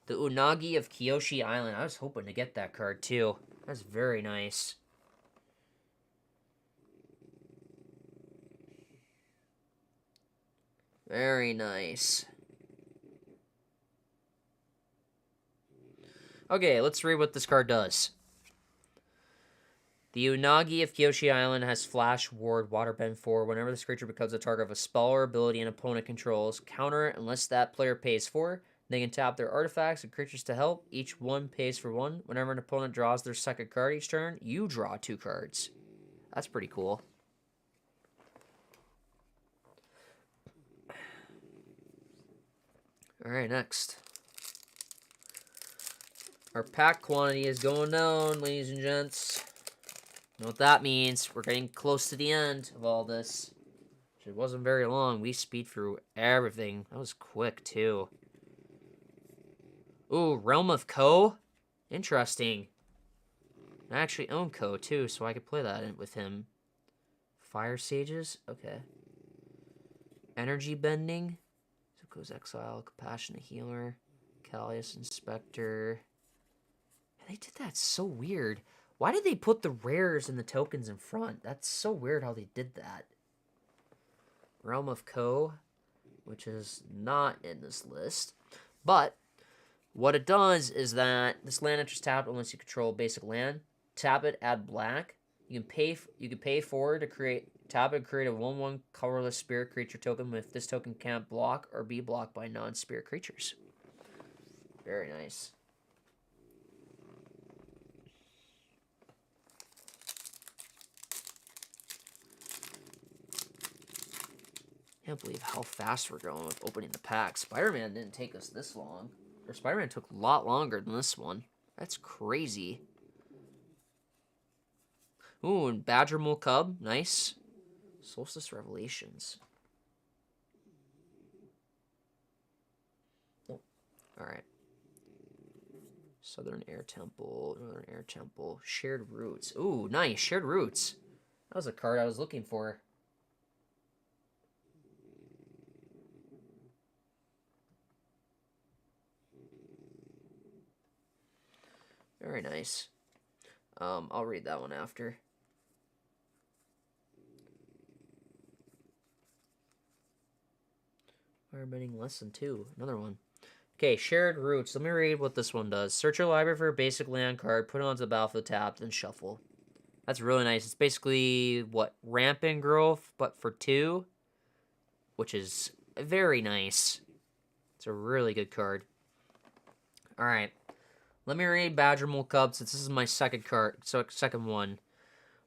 The Unagi of Kyoshi Island. I was hoping to get that card, too. That's very nice. Very nice. Okay, let's read what this card does. The Unagi of Kyoshi Island has Flash, Ward, Waterbend 4. Whenever this creature becomes a target of a spell or ability an opponent controls, counter it unless that player pays 4. They can tap their artifacts and creatures to help. Each one pays for 1. Whenever an opponent draws their second card each turn, you draw 2 cards. That's pretty cool. Alright, next. Our pack quantity is going down, ladies and gents. You know what that means? We're getting close to the end of all this. It wasn't very long. We speed through everything. That was quick, too. Ooh, Realm of Ko? Interesting. I actually own Ko, too, so I could play that with him. Fire Sages? Okay. Energy Bending? Zuko's Exile, Compassionate Healer, Callius Inspector. They did that so weird. Why did they put the rares and the tokens in front? That's so weird how they did that. Realm of Ko, which is not in this list. But what it does is that this land enters tapped unless you control basic land. Tap it, add black. You can pay 4 to tap it and create a 1/1 colorless spirit creature token if this token can't block or be blocked by non-spirit creatures. Very nice. Can't believe how fast we're going with opening the pack. Spider-Man didn't take us this long. Or Spider-Man took a lot longer than this one. That's crazy. Ooh, and Badger Mole Cub. Nice. Solstice Revelations. Oh, alright. Southern Air Temple. Northern Air Temple. Shared Roots. Ooh, nice. Shared Roots. That was a card I was looking for. Very nice. I'll read that one after. Airbending Lesson 2. Another one. Okay, Shared Roots. Let me read what this one does. Search your library for a basic land card, put it onto the battlefield tapped, then shuffle. That's really nice. It's basically, what, Rampant Growth, but for 2, which is very nice. It's a really good card. Alright. Let me read Badger Mole Cub, since this is my second card, so second one.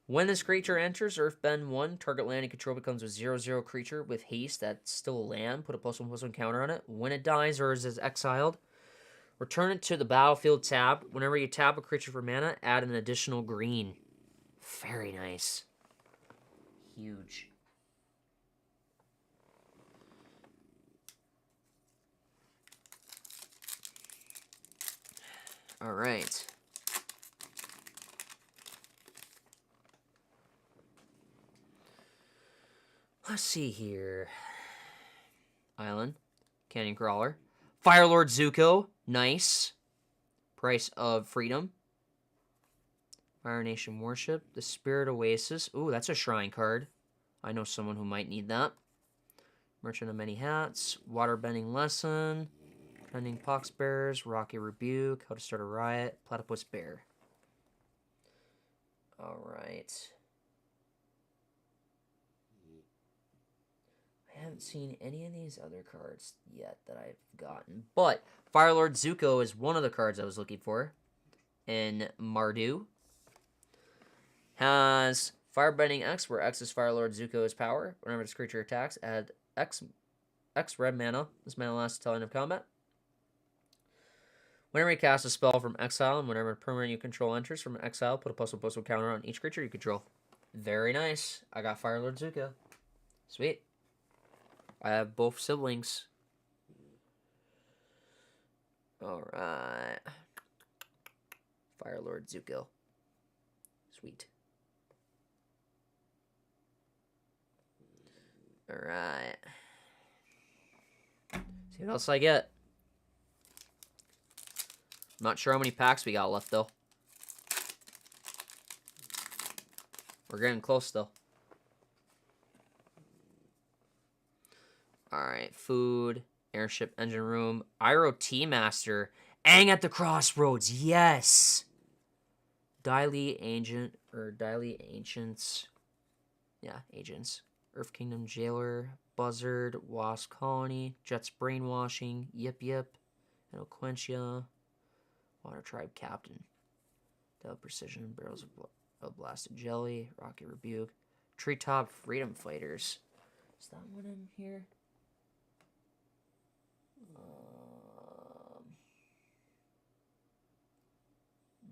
When this creature enters Earthbend 1, target land you control becomes a 0/0 creature with haste that's still a land. Put a +1/+1 counter on it. When it dies or is exiled, return it to the battlefield tab. Whenever you tap a creature for mana, add an additional green. Very nice. Huge. All right. Let's see here. Island. Canyon Crawler. Firelord Zuko. Nice. Price of Freedom. Fire Nation Worship. The Spirit Oasis. Ooh, that's a shrine card. I know someone who might need that. Merchant of Many Hats. Waterbending Lesson. Trending Poxbearers. Rocky Rebuke. How to Start a Riot. Platypus Bear. Alright. I haven't seen any of these other cards yet that I've gotten. But Firelord Zuko is one of the cards I was looking for. In Mardu. Has Firebending X, where X is Firelord Zuko's power. Whenever this creature attacks, add X red mana. This mana lasts until end of combat. Whenever you cast a spell from exile, and whenever a permanent you control enters from exile, put a +1/+1 counter on each creature you control. Very nice. I got Firelord Zuko. Sweet. I have both siblings. Alright. Firelord Zuko. Sweet. Alright. See what else I get. Not sure how many packs we got left, though. We're getting close, though. Alright, food, airship, engine room, Iroh T-Master, Aang at the Crossroads, yes! Daily Agent, or Daily Ancients, yeah, Agents, Earth Kingdom Jailer, Buzzard, Wasp Colony, Jet's Brainwashing, Yip Yip, Eloquentia, Water Tribe Captain, Del Precision, Barrels of Blasted Jelly, Rocky Rebuke, Treetop Freedom Fighters, is that one in here?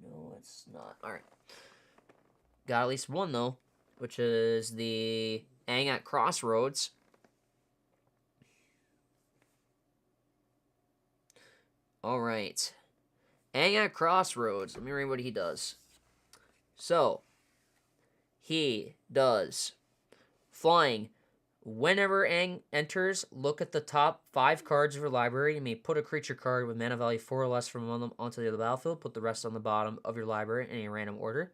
No, it's not. Alright. Got at least one, though, which is the Aang at Crossroads. Alright. Aang at Crossroads. Let me read what he does. So, he does flying. Whenever Aang enters, look at the top 5 cards of your library. You may put a creature card with mana value 4 or less from among them onto the battlefield. Put the rest on the bottom of your library in a random order.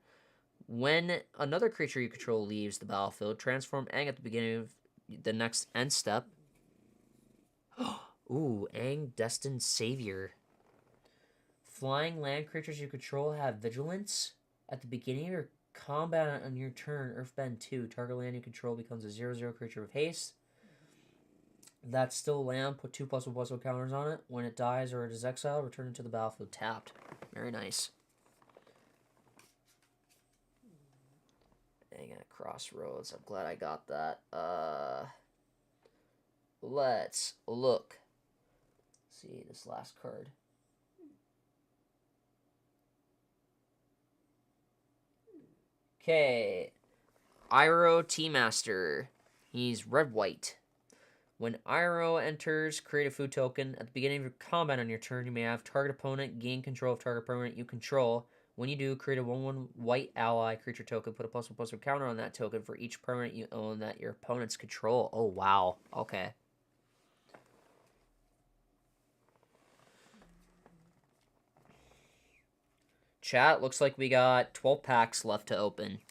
When another creature you control leaves the battlefield, transform Aang at the beginning of the next end step. Ooh, Aang, Destined Savior. Flying land creatures you control have vigilance. At the beginning of your combat on your turn, Earthbend 2, target land you control becomes a 0/0 creature with haste. That's still land, put 2+1/+1 counters on it. When it dies or it is exiled, return it to the battlefield tapped. Very nice. Dang it, Crossroads. I'm glad I got that. Let's look. See this last card. Okay. Iroh Tea-Master. He's red-white. When Iroh enters, create a food token. At the beginning of your combat on your turn, you may have target opponent gain control of target permanent you control. When you do, create a 1/1 white ally creature token. Put a +1/+1 counter on that token for each permanent you own that your opponents control. Oh, wow. Okay. Chat, looks like we got 12 packs left to open.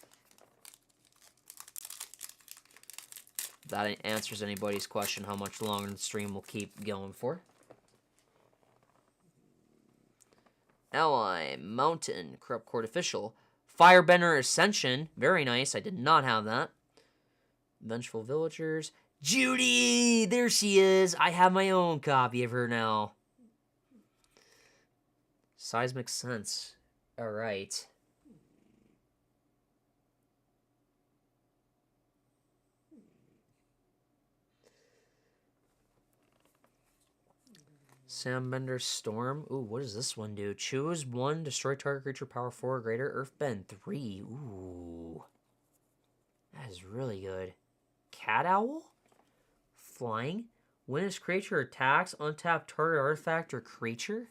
If that answers anybody's question how much longer the stream will keep going for. Ally, Mountain, Corrupt Court Official. Firebender Ascension, very nice. I did not have that. Vengeful Villagers. Judy! There she is! I have my own copy of her now. Seismic Sense. Alright. Sambender Storm. Ooh, what does this one do? Choose 1, destroy target creature, power 4 or greater. Earthbend 3. Ooh. That is really good. Cat Owl? Flying. When this creature attacks, untap target artifact or creature.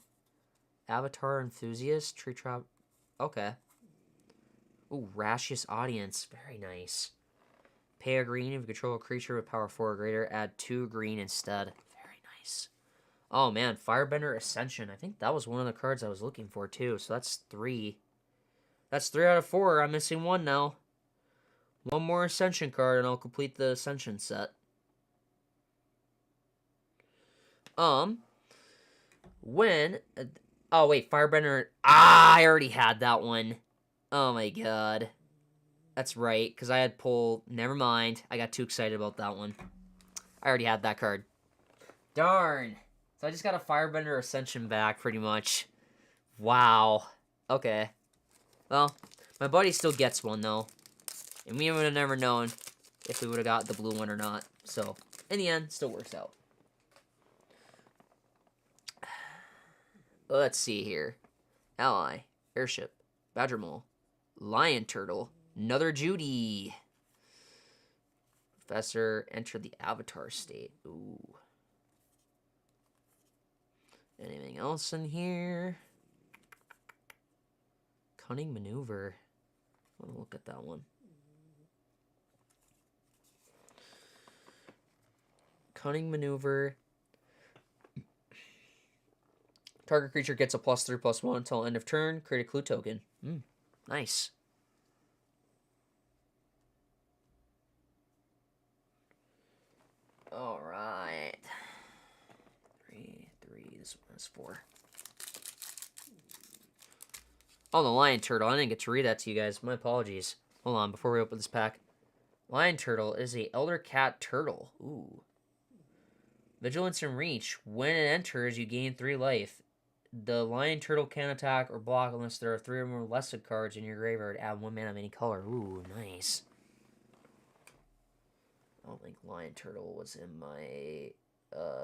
Avatar Enthusiast. Tree Trap. Okay. Ooh, Rashious Audience. Very nice. Pay a green if you control a creature with power 4 or greater. Add 2 green instead. Very nice. Oh, man. Firebender Ascension. I think that was one of the cards I was looking for, too. So that's 3. That's 3 out of 4. I'm missing 1 now. 1 more Ascension card, and I'll complete the Ascension set. When... oh, wait. Firebender... ah, I already had that one. Oh, my God. That's right, because I had pulled... never mind. I got too excited about that one. I already had that card. Darn. So I just got a Firebender Ascension back, pretty much. Wow. Okay. Well, my buddy still gets one, though. And we would have never known if we would have got the blue one or not. So, in the end, still works out. Let's see here. Ally, Airship, Badger Mole, Lion Turtle, another Judy. Professor, enter the Avatar state. Ooh. Anything else in here? Cunning Maneuver. I want to look at that one. Cunning Maneuver. Target creature gets a +3/+1 until end of turn. Create a clue token. Nice. Alright. 3, this one is 4. Oh, the Lion Turtle. I didn't get to read that to you guys. My apologies. Hold on, before we open this pack. Lion Turtle is a Elder Cat Turtle. Ooh. Vigilance and Reach. When it enters, you gain 3 life. The Lion Turtle can attack or block unless there are 3 or more lesser cards in your graveyard. Add 1 mana of any color. Ooh, nice. I don't think Lion Turtle was in my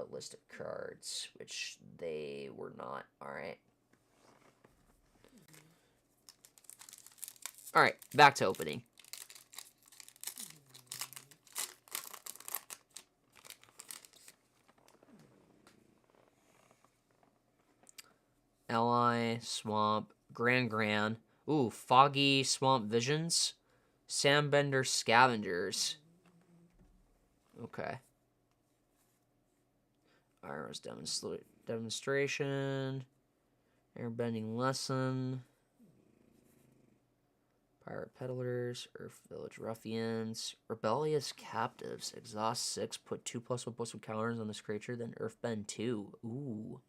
list of cards, which they were not. Alright. Alright, back to opening. Ally, Swamp, Gran. Ooh, Foggy Swamp Visions. Sambender Scavengers. Okay. Iris demonstration. Airbending lesson. Pirate peddlers. Earth village ruffians. Rebellious captives. Exhaust 6. Put 2+1/+1 counters on this creature. Then Earthbend 2. Ooh.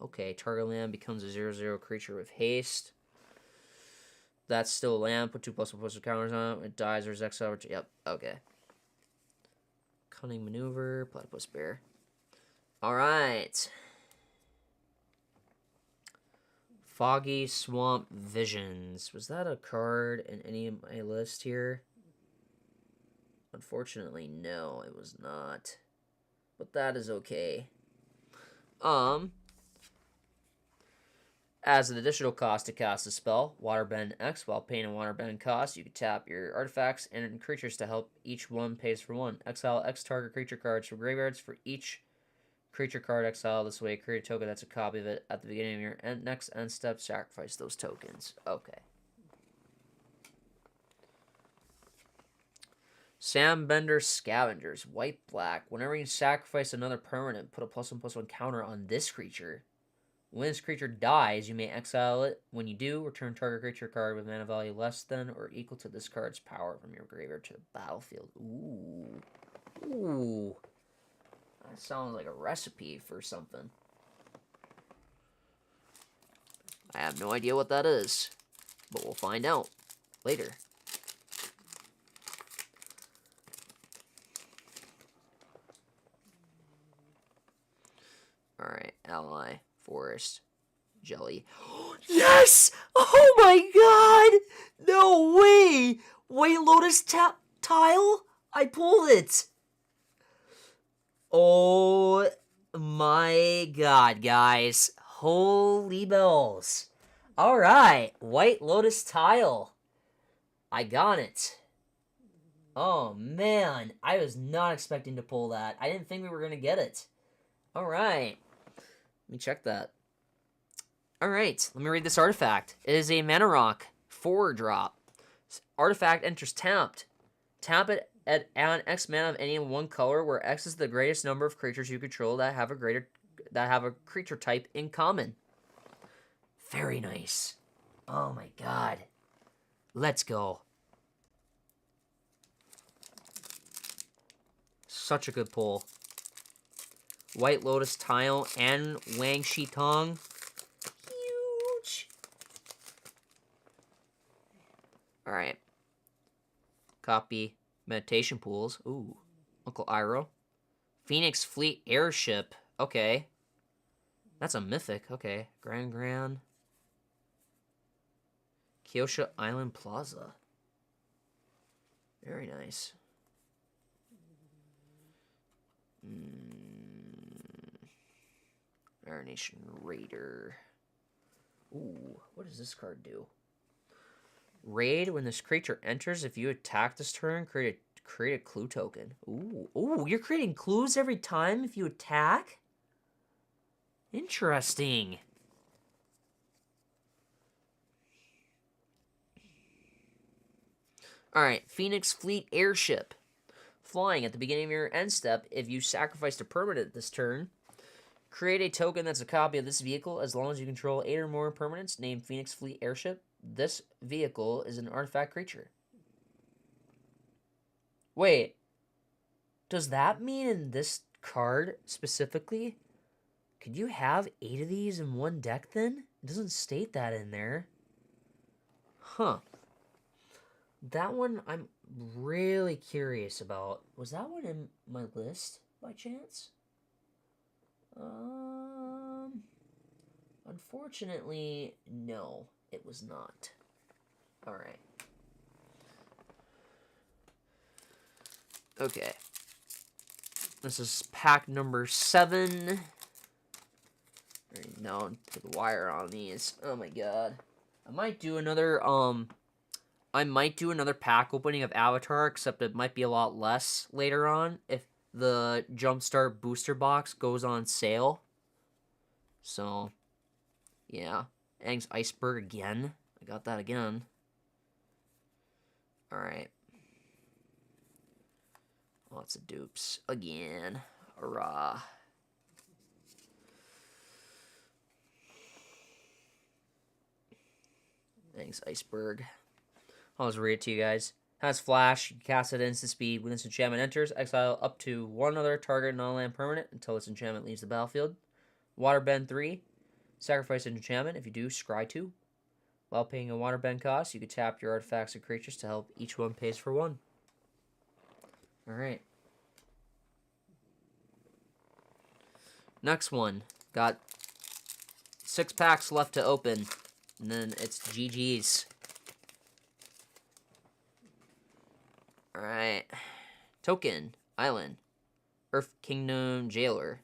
Okay. Target land becomes a 0/0 creature with haste. That's still a land. Put 2+1/+1 counters on it. It dies or is exiled. Yep. Okay. Cunning maneuver. Platypus bear. Alright. Foggy Swamp Visions. Was that a card in any of my list here? Unfortunately, no, it was not. But that is okay. As an additional cost to cast a spell, Waterbend X, while paying a Waterbend cost, you can tap your artifacts and creatures to help each one pays for 1. Exile X target creature cards from graveyards for each creature card exile this way. Create a token that's a copy of it at the beginning of your next end step. Sacrifice those tokens. Okay. Sam Bender Scavengers. White black. Whenever you sacrifice another permanent, put a +1/+1 counter on this creature. When this creature dies, you may exile it. When you do, return target creature card with mana value less than or equal to this card's power from your graveyard to the battlefield. Ooh. Ooh. That sounds like a recipe for something. I have no idea what that is, but we'll find out later. Alright, ally, forest, jelly. Yes! Oh my god! No way! White Lotus tile? I pulled it! Oh my god, guys. Holy bells. Alright, White Lotus tile. I got it. Oh man, I was not expecting to pull that. I didn't think we were going to get it. Alright. Let me check that. Alright, let me read this artifact. It is a mana rock. 4-drop. Artifact enters tapped. Tap it at X mana of any one color, where X is the greatest number of creatures you control that have a creature type in common. Very nice. Oh my god. Let's go. Such a good pull. White Lotus tile and Wang Shitong. Huge. Alright. Copy. Meditation pools. Ooh. Uncle Iroh. Phoenix Fleet Airship. Okay. That's a mythic. Okay. Gran. Kyosha Island Plaza. Very nice. Marination Raider. Ooh. What does this card do? Raid, when this creature enters, if you attack this turn, create a clue token. Ooh, you're creating clues every time if you attack? Interesting. Alright, Phoenix Fleet Airship. Flying at the beginning of your end step, if you sacrificed a permanent this turn, create a token that's a copy of this vehicle as long as you control 8 or more permanents named Phoenix Fleet Airship. This vehicle is an artifact creature. Wait. Does that mean in this card specifically, could you have 8 of these in one deck then? It doesn't state that in there. Huh. That one I'm really curious about. Was that one in my list by chance? Unfortunately, no, it was not. Alright. Okay. This is pack number 7. No, put the wire on these. Oh my god. I might do another pack opening of Avatar, except it might be a lot less later on if the Jumpstart booster box goes on sale. So, yeah. Aang's Iceberg again. I got that again. Alright. Lots of dupes. Again. Hurrah. Thanks, Iceberg. I'll just read it to you guys. Has flash. You can cast it at instant speed. When this enchantment enters, exile up to one other target non-land permanent until this enchantment leaves the battlefield. Waterbend 3. Sacrifice an enchantment. If you do, scry 2. While paying a waterbend cost, you can tap your artifacts and creatures to help each one pays for 1. Alright. Next one. Got 6 packs left to open. And then it's GG's. Alright. Token. Island. Earth Kingdom Jailer.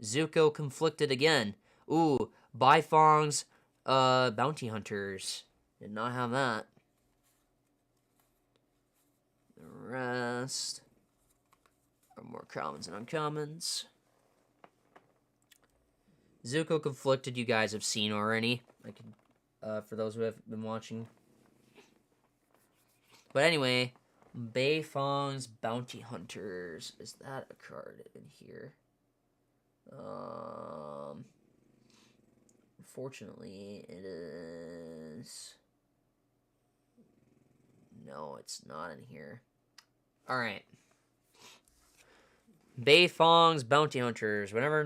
Zuko Conflicted again. Ooh. Bifong's Bounty Hunters. Did not have that. The rest are more commons and uncommons. Zuko Conflicted you guys have seen already. I can, for those who have been watching. But anyway, Beifong's Bounty Hunters. Is that a card in here? Unfortunately, it is... No, it's not in here. Alright. Beifong's Bounty Hunters. Whenever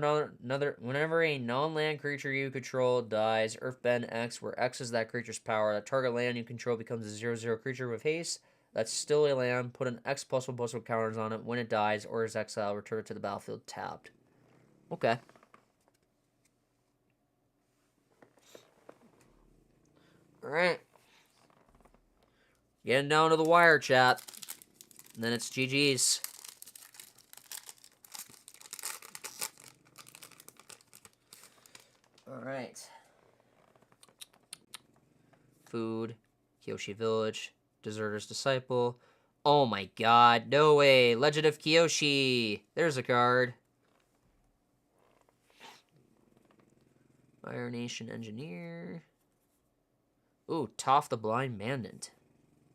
a non-land creature you control dies, Earthbend X, where X is that creature's power, that target land you control becomes a 0/0 creature with haste. That's still a land. Put an X+1/+1 counters on it. When it dies or is exiled, return it to the battlefield tapped. Okay. Alright. Getting down to the wire, chat. And then it's GG's. Alright. Food. Kyoshi Village. Deserter's Disciple. Oh my god. No way. Legend of Kyoshi. There's a card. Fire Nation Engineer. Ooh, Toph the Blind Mandant.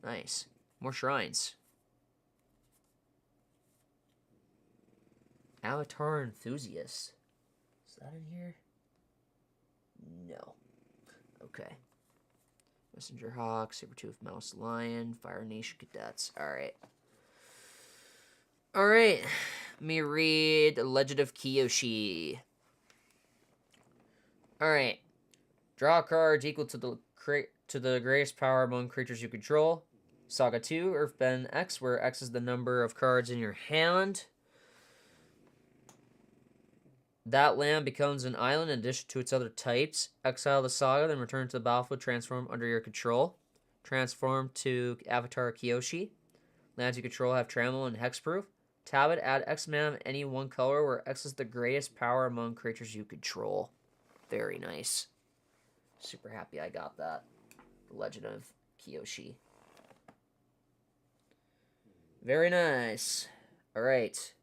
Nice. More shrines. Avatar Enthusiast. Is that in here? No. Okay. Messenger Hawk, Sabertooth Mouse Lion, Fire Nation Cadets. Alright. Alright. Let me read Legend of Kyoshi. Alright. Draw cards equal to the greatest power among creatures you control. Saga 2, Earthbend X, where X is the number of cards in your hand. That land becomes an island in addition to its other types. Exile the Saga, then return to the battlefield, transform under your control. Transform to Avatar Kyoshi. Lands you control have Trammel and Hexproof. Tab it, add X mana of any one color where X is the greatest power among creatures you control. Very nice. Super happy I got that. The Legend of Kyoshi. Very nice. Alright.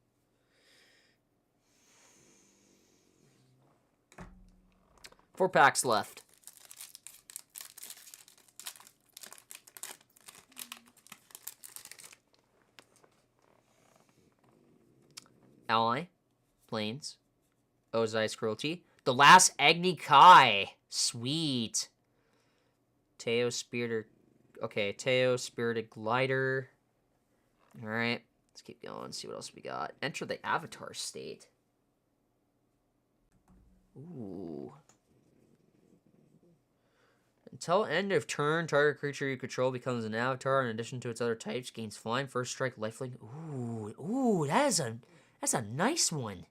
Four packs left. Ally. Plains. Ozai's Cruelty. The Last Agni Kai. Sweet. Teo Spirited... Okay, Teo Spirited Glider. Alright. Let's keep going. See what else we got. Enter the Avatar State. Ooh. Until end of turn, target creature you control becomes an avatar. In addition to its other types, gains flying, first strike, lifelink. Ooh, that's a nice one.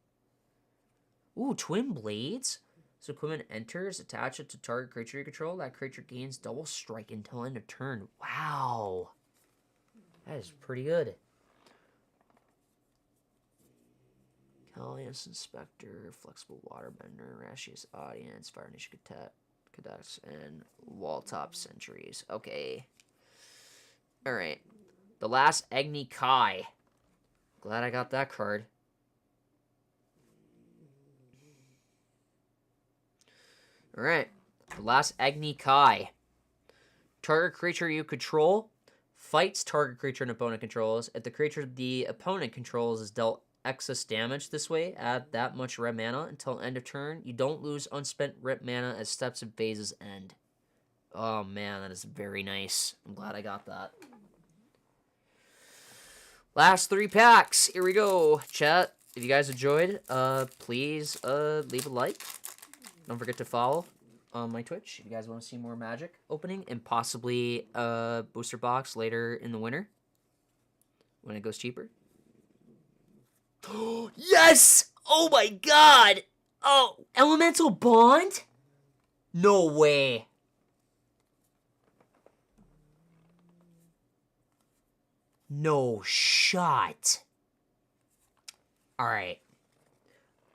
Ooh, Twin Blades. So equipment enters, attach it to target creature you control. That creature gains double strike until end of turn. Wow. That is pretty good. Callius Inspector, Flexible Waterbender, Rashius Audience, Fire Nation Cadets, and Walltop Sentries. Okay. Alright. The Last Agni Kai. Glad I got that card. Alright. The Last Agni Kai. Target creature you control. Fights target creature an opponent controls. If the creature the opponent controls is dealt excess damage this way, add that much red mana until end of turn. You don't lose unspent red mana as steps and phases end. Oh man, that is very nice. I'm glad I got that. Last 3 packs. Here we go. Chat, if you guys enjoyed, please leave a like. Don't forget to follow on my Twitch if you guys want to see more Magic opening and possibly a booster box later in the winter when it goes cheaper. Yes! Oh my god! Oh, Elemental Bond? No way. No shot. Alright.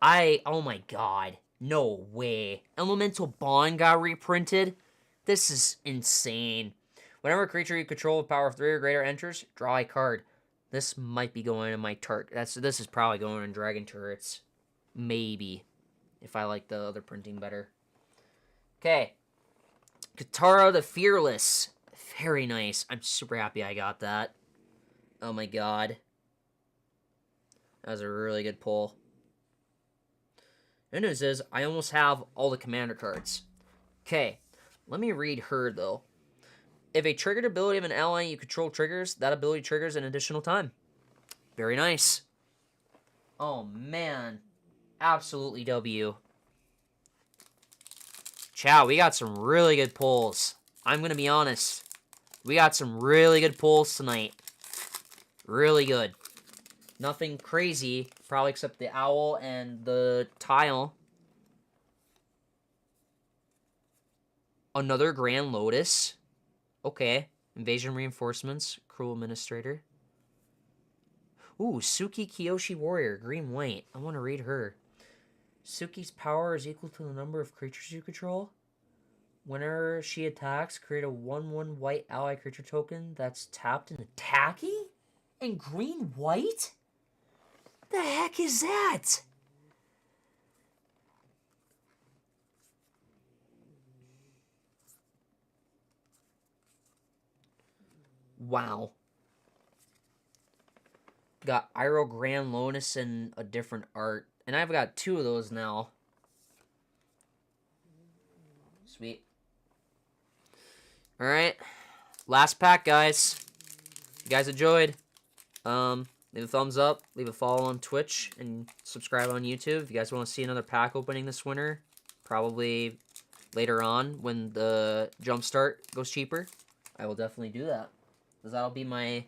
Oh my god. No way. Elemental Bond got reprinted? This is insane. Whenever a creature you control with power of 3 or greater enters, draw a card. This might be going in my turret. This is probably going in Dragon Turrets. Maybe. If I like the other printing better. Okay. Katara the Fearless. Very nice. I'm super happy I got that. Oh my god. That was a really good pull. The news is, I almost have all the commander cards. Okay, let me read her, though. If a triggered ability of an ally you control triggers, that ability triggers an additional time. Very nice. Oh, man. Absolutely W. Chow, we got some really good pulls. I'm going to be honest. We got some really good pulls tonight. Really good. Nothing crazy, probably except the owl and the tile. Another Grand Lotus. Okay. Invasion Reinforcements. Cruel Administrator. Ooh, Suki Kiyoshi Warrior. Green-white. I want to read her. Suki's power is equal to the number of creatures you control. Whenever she attacks, create a 1/1 white ally creature token that's tapped and attacking? And green-white? The heck is that? Wow. Got Iroh Grand Lotus in a different art. And I've got 2 of those now. Sweet. Alright. Last pack, guys. If you guys enjoyed, leave a thumbs up, leave a follow on Twitch, and subscribe on YouTube. If you guys want to see another pack opening this winter, probably later on when the Jumpstart goes cheaper, I will definitely do that. Because that'll be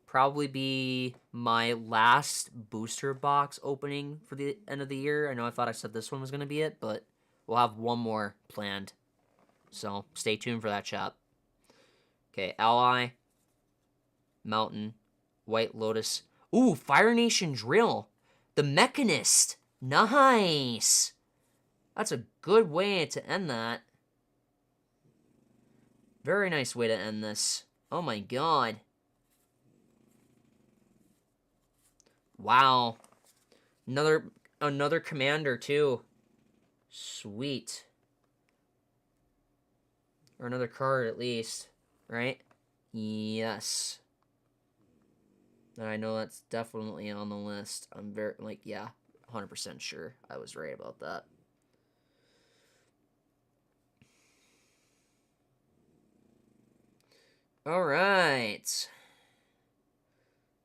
probably be my last booster box opening for the end of the year. I know I thought I said this one was going to be it, but we'll have one more planned. So stay tuned for that, chat. Okay, Ally, Mountain, White Lotus. Ooh, Fire Nation Drill. The Mechanist. Nice. That's a good way to end that. Very nice way to end this. Oh my god. Wow. Another commander too. Sweet. Or another card at least, right? Yes. And I know that's definitely on the list. I'm very, yeah, 100% sure I was right about that. Alright.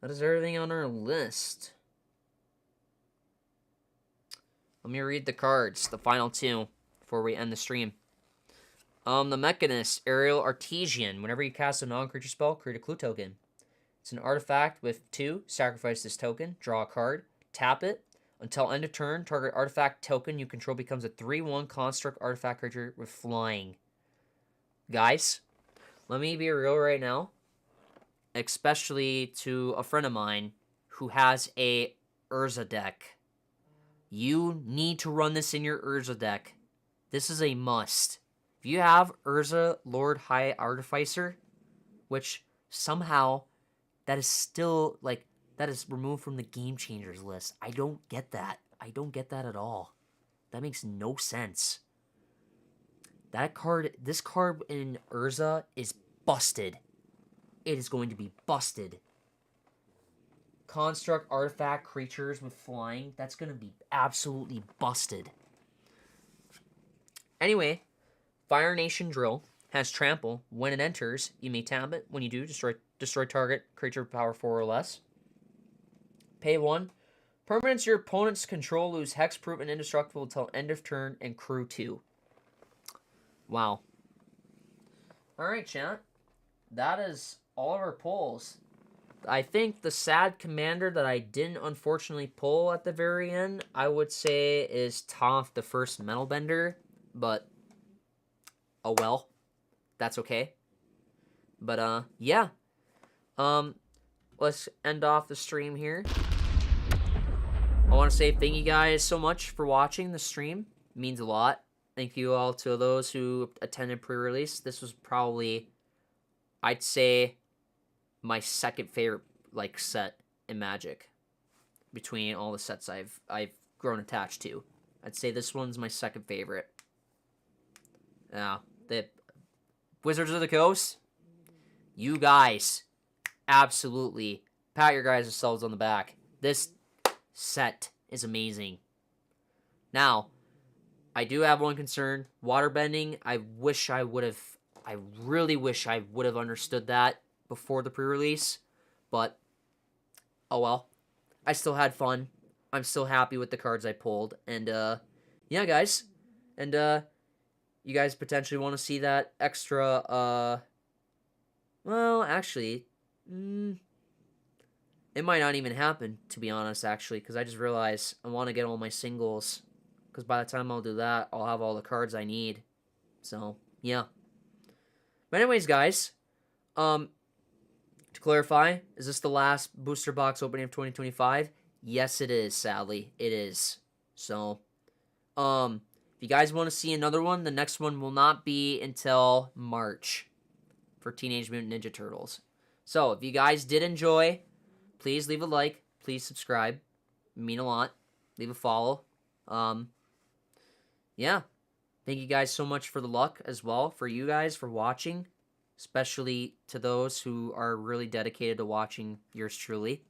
That is everything on our list. Let me read the cards, the final 2, before we end the stream. The Mechanist, Aerial Artesian. Whenever you cast a non-creature spell, create a clue token. It's an artifact with 2. Sacrifice this token. Draw a card. Tap it. Until end of turn, target artifact token you control becomes a 3/1 construct artifact creature with flying. Guys, let me be real right now. Especially to a friend of mine who has a Urza deck. You need to run this in your Urza deck. This is a must. If you have Urza Lord High Artificer, which somehow that is still, that is removed from the Game Changers list. I don't get that. I don't get that at all. That makes no sense. This card in Urza is busted. it is going to be busted. Construct artifact creatures with flying. That's going to be absolutely busted. Anyway, Fire Nation Drill has trample. When it enters, you may tap it. When you do, destroy target creature with power 4 or less. Pay 1. Permanents your opponent's control lose hexproof and indestructible until end of turn and crew 2. Wow. Alright, chat. That is all of our pulls. I think the sad commander that I didn't unfortunately pull at the very end, I would say is Toph, the first Metal Bender. But, oh well. That's okay. But, yeah. Let's end off the stream here. I want to say thank you guys so much for watching the stream. It means a lot. Thank you all to those who attended pre-release. This was probably, I'd say, my second favorite set in Magic between all the sets I've grown attached to. I'd say this one's my second favorite. Yeah, the Wizards of the Coast, you guys absolutely pat your guys yourselves on the back. This set is amazing. Now, I do have one concern. Waterbending, I really wish I would have understood that before the pre-release. But, oh well. I still had fun. I'm still happy with the cards I pulled. And, yeah, guys. And, you guys potentially want to see that extra, well, actually, it might not even happen, to be honest, actually, because I just realized I want to get all my singles, because by the time I'll do that, I'll have all the cards I need. So, yeah. But anyways, guys, to clarify, is this the last booster box opening of 2025? Yes, it is, sadly. It is. So, if you guys want to see another one, the next one will not be until March for Teenage Mutant Ninja Turtles. So, if you guys did enjoy, please leave a like. Please subscribe. It mean a lot. Leave a follow. Yeah. Thank you guys so much for the luck as well. For you guys for watching. Especially to those who are really dedicated to watching yours truly.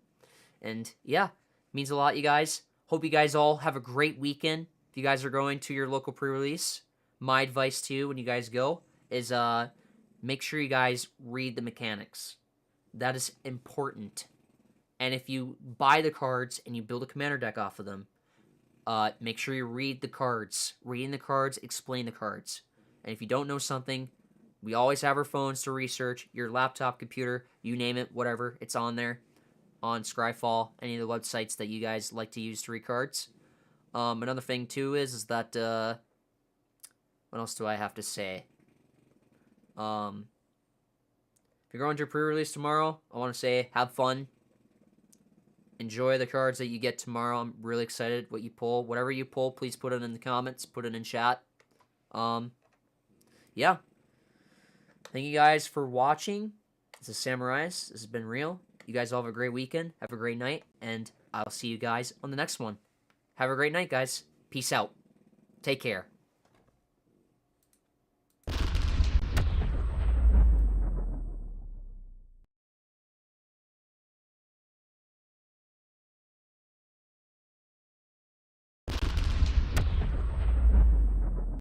And yeah. Means a lot, you guys. Hope you guys all have a great weekend. If you guys are going to your local pre-release, my advice to you when you guys go is make sure you guys read the mechanics. That is important. And if you buy the cards and you build a commander deck off of them, make sure you read the cards. Reading the cards, explain the cards. And if you don't know something, we always have our phones to research. Your laptop, computer, you name it, whatever. It's on there. On Scryfall, any of the websites that you guys like to use to read cards. Another thing, too, is that, what else do I have to say? If you're going to a pre-release tomorrow, I want to say, have fun. Enjoy the cards that you get tomorrow. I'm really excited what you pull. Whatever you pull, please put it in the comments. Put it in chat. Yeah. Thank you guys for watching. This is Samurais. This has been real. You guys all have a great weekend. Have a great night. And I'll see you guys on the next one. Have a great night, guys. Peace out. Take care.